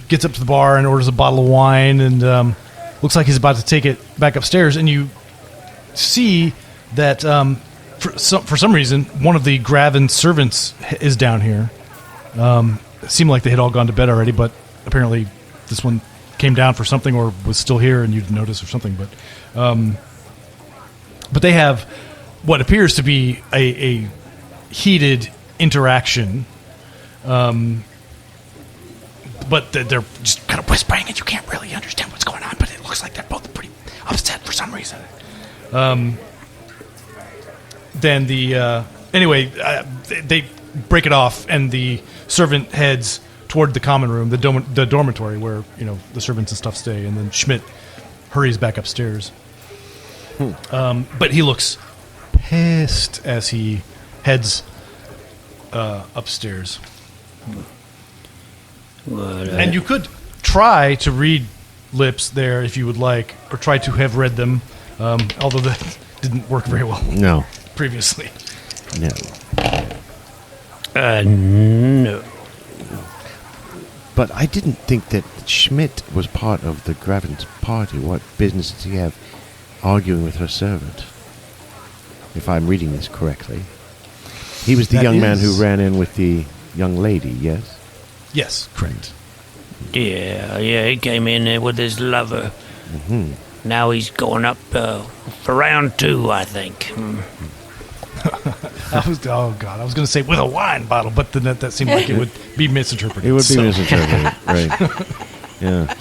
gets up to the bar and orders a bottle of wine, and looks like he's about to take it back upstairs. And you see that for some reason one of the Graven servants is down here. It seemed like they had all gone to bed already, but apparently this one came down for something or was still here and you'd notice or something. But they have what appears to be a heated interaction. But they're just kind of whispering, and you can't really understand what's going on, but it looks like they're both pretty upset for some reason. Then they break it off, and the servant heads toward the common room, the dormitory where the servants and stuff stay, and then Schmidt hurries back upstairs. But he looks pissed as he heads upstairs. And you could try to read lips there if you would like, or try to have read them, although that didn't work very well. No. Previously. No. No. But I didn't think that Schmidt was part of the Graven's party. What business does he have arguing with her servant? If I'm reading this correctly. He was the young man who ran in with the young lady, yes? Yes, correct. Yeah, he came in there with his lover. Mm-hmm. Now he's going up for round 2, I think. I was going to say with a wine bottle, but then that seemed like it would be misinterpreted. It would be misinterpreted, right? Yeah.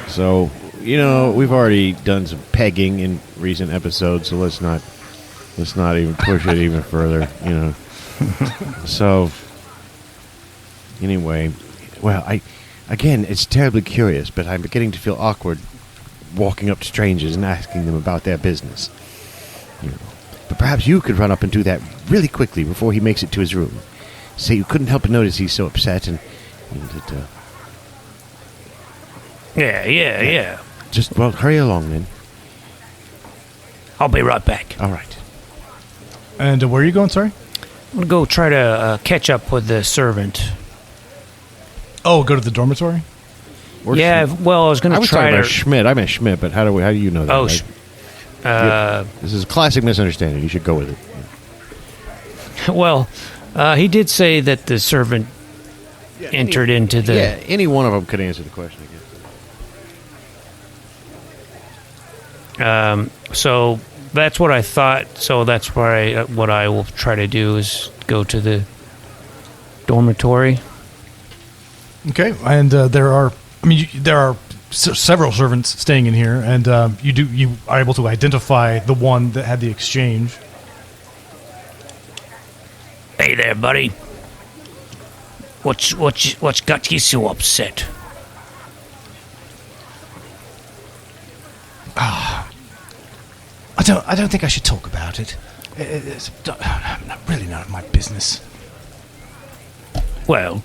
So, we've already done some pegging in recent episodes, so let's not even push it even further, So, anyway, well, it's terribly curious, but I'm beginning to feel awkward walking up to strangers and asking them about their business. But perhaps you could run up and do that really quickly before he makes it to his room. Say you couldn't help but notice he's so upset, and that. Yeah. Just hurry along then. I'll be right back. All right. And where are you going? Sorry. I'm gonna go try to catch up with the servant. Oh, go to the dormitory? Yeah, well, I was going to try talking to... about Schmidt. I meant Schmidt, but how do you know that? Oh, this is a classic misunderstanding. You should go with it. Well, he did say that the servant entered into the... Yeah, any one of them could answer the question, I guess. So that's what I thought. So that's why what I will try to do is go to the dormitory. Okay, and there are several servants staying in here, and you are able to identify the one that had the exchange. Hey there, buddy. What's got you so upset? I don't think I should talk about it. It's really none of my business. Well,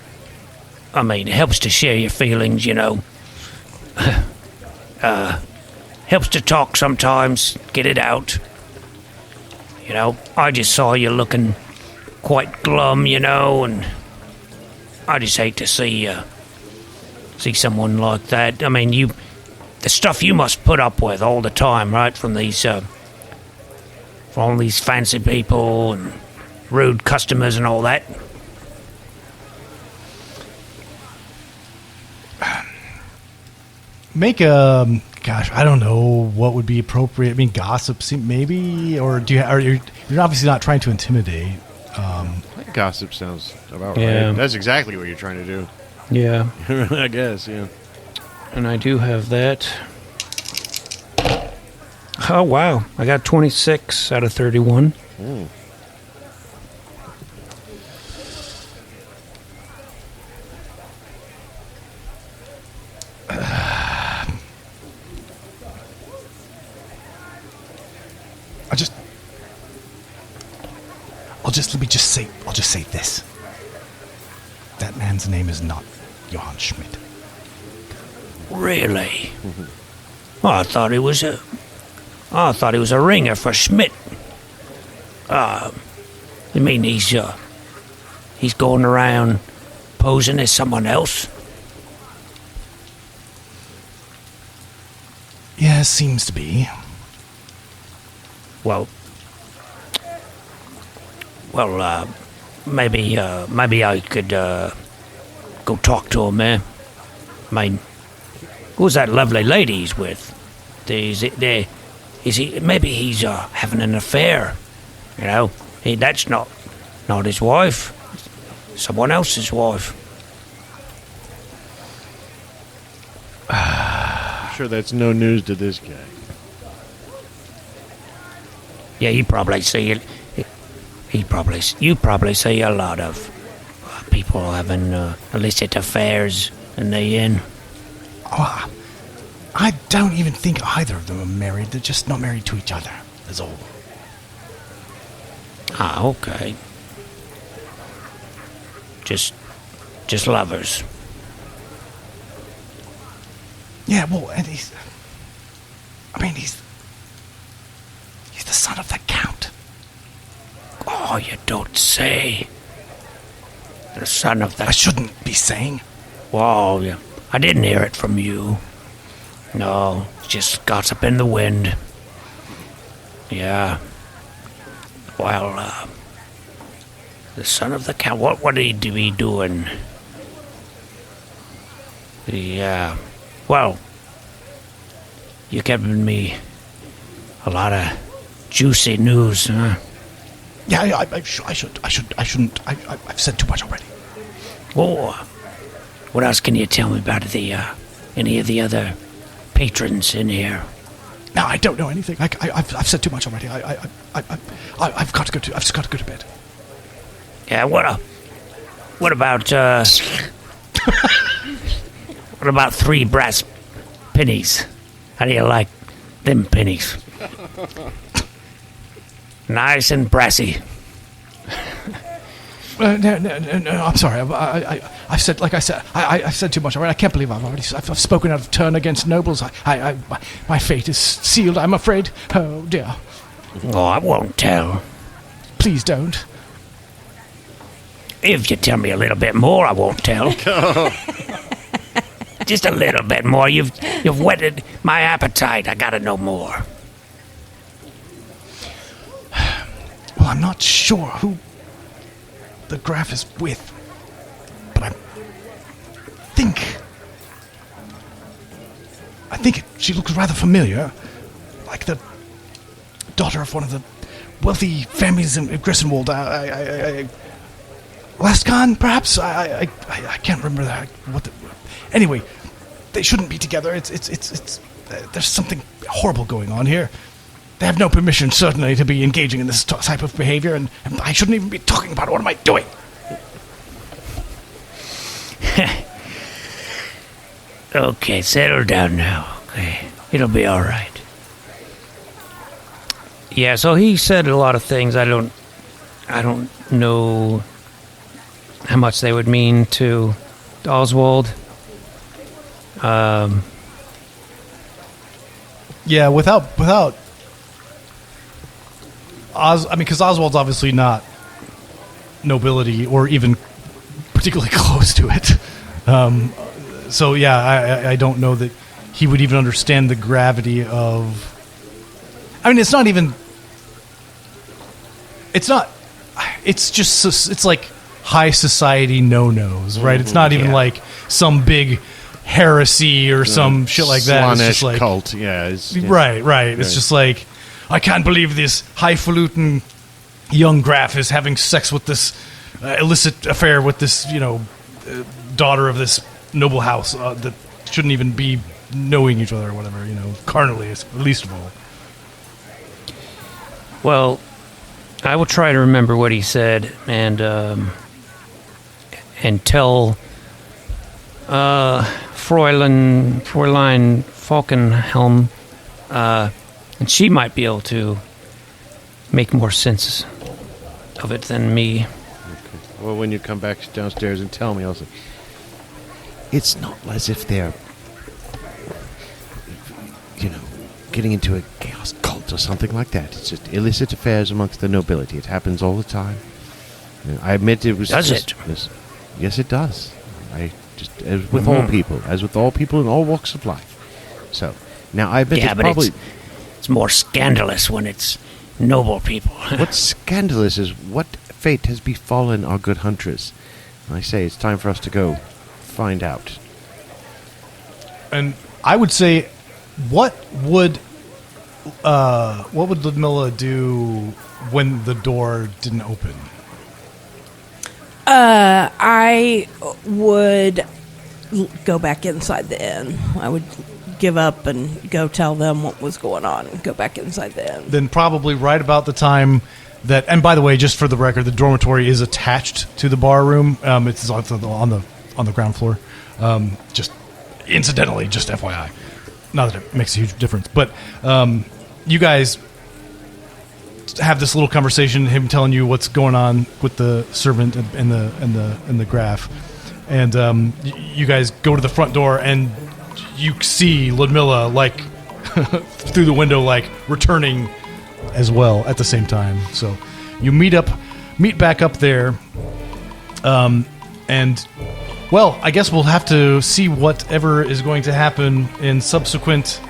I mean, it helps to share your feelings, helps to talk sometimes, get it out. I just saw you looking quite glum, and I just hate to see someone like that. I mean, the stuff you must put up with all the time, right? From all these fancy people and rude customers and all that. Make a... Gosh, I don't know what would be appropriate. I mean, gossip, maybe? Or you're obviously not trying to intimidate. Gossip sounds about right. That's exactly what you're trying to do. Yeah. I guess, yeah. And I do have that. Oh, wow. I got 26 out of 31. Ooh. I'll just say this. That man's name is not Johann Schmidt. Really? Oh, I thought he was a ringer for Schmidt. You mean he's going around posing as someone else? Yeah, seems to be. Well, maybe I could go talk to him, eh? I mean, who's that lovely lady he's with? Maybe he's having an affair, you know? That's not his wife. Someone else's wife. I'm sure that's no news to this guy. Yeah, you probably see a lot of people having illicit affairs in the inn. Oh, I don't even think either of them are married. They're just not married to each other, that's all. Ah, okay. Just lovers. Yeah, well, and he's the son of the Count. Oh, you don't say. The son of the... I shouldn't be saying. Whoa, yeah. I didn't hear it from you. No, just gossip in the wind. Yeah. Well, the son of the Count, what would he be doing? Yeah. Well, you're giving me a lot of juicy news, huh? Yeah, I shouldn't. I've said too much already. Well, what else can you tell me about any of the other patrons in here? No, I don't know anything. I've said too much already. I've got to go to. I've just got to go to bed. Yeah. What about what about 3 brass pennies? How do you like them pennies? Nice and brassy. No, I'm sorry. I've said, like I said, I've said too much already. I can't believe I've spoken out of turn against nobles. My fate is sealed, I'm afraid. Oh, dear. Oh, I won't tell. Please don't. If you tell me a little bit more, I won't tell. Just a little bit more. You've whetted my appetite. I gotta know more. Well, I'm not sure who the Graf is with, but I think she looks rather familiar, like the daughter of one of the wealthy families in Grissenwald. Lascon, perhaps? I can't remember that. Anyway, they shouldn't be together. It's there's something horrible going on here. They have no permission, certainly, to be engaging in this type of behavior, and I shouldn't even be talking about it. What am I doing? Okay, settle down now. Okay, it'll be all right. Yeah, so he said a lot of things. I don't know how much they would mean to Oswald. Yeah, without. Because Oswald's obviously not nobility or even particularly close to it. So yeah, I don't know that he would even understand the gravity of. I mean, it's not even. It's not. It's just. It's like high society no-nos, right? It's not even like some big heresy or some shit like that. It's just like cult, yeah. Right. It's just like, I can't believe this highfalutin young Graf is having sex with this illicit affair with this, daughter of this noble house that shouldn't even be knowing each other or whatever, carnally, at least of all. Well, I will try to remember what he said and tell Fräulein Falkenheim, and she might be able to make more sense of it than me. Okay. Well, when you come back downstairs and tell me, I'll say, it's not as if they're, getting into a chaos cult or something like that. It's just illicit affairs amongst the nobility. It happens all the time. I admit it was... Does it? Yes, it does. As with all people in all walks of life. So, now I admit it's probably... It's more scandalous when it's noble people. What's scandalous is what fate has befallen our good huntress. I say it's time for us to go find out. And I would say, what would Ludmilla do when the door didn't open? I would go back inside the inn. I would give up and go tell them what was going on and go back inside the inn. Then probably right about the time that, and by the way, just for the record, the dormitory is attached to the bar room. It's on the ground floor. Just incidentally, just FYI. Not that it makes a huge difference, but you guys have this little conversation, him telling you what's going on with the servant and the Graf, and you guys go to the front door and you see Ludmilla like through the window, like returning as well at the same time. So you meet back up there, and well, I guess we'll have to see whatever is going to happen in subsequent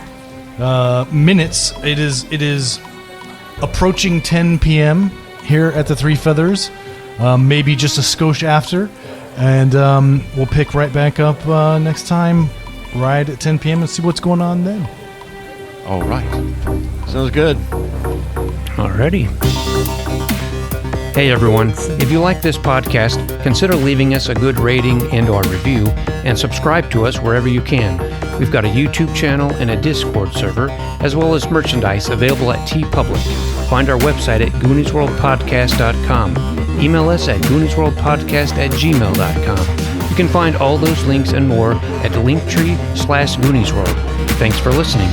minutes. It is approaching 10 p.m. here at the Three Feathers, maybe just a skosh after, and we'll pick right back up next time, right at 10 p.m. and see what's going on then. All right. Sounds good. Alrighty. Hey everyone, if you like this podcast, consider leaving us a good rating and/or review, and subscribe to us wherever you can. We've got a YouTube channel and a Discord server, as well as merchandise available at TeePublic. Find our website at GooniesWorldPodcast.com. Email us at GooniesWorldPodcast@gmail.com. You can find all those links and more at linktree/GooniesWorld. Thanks for listening.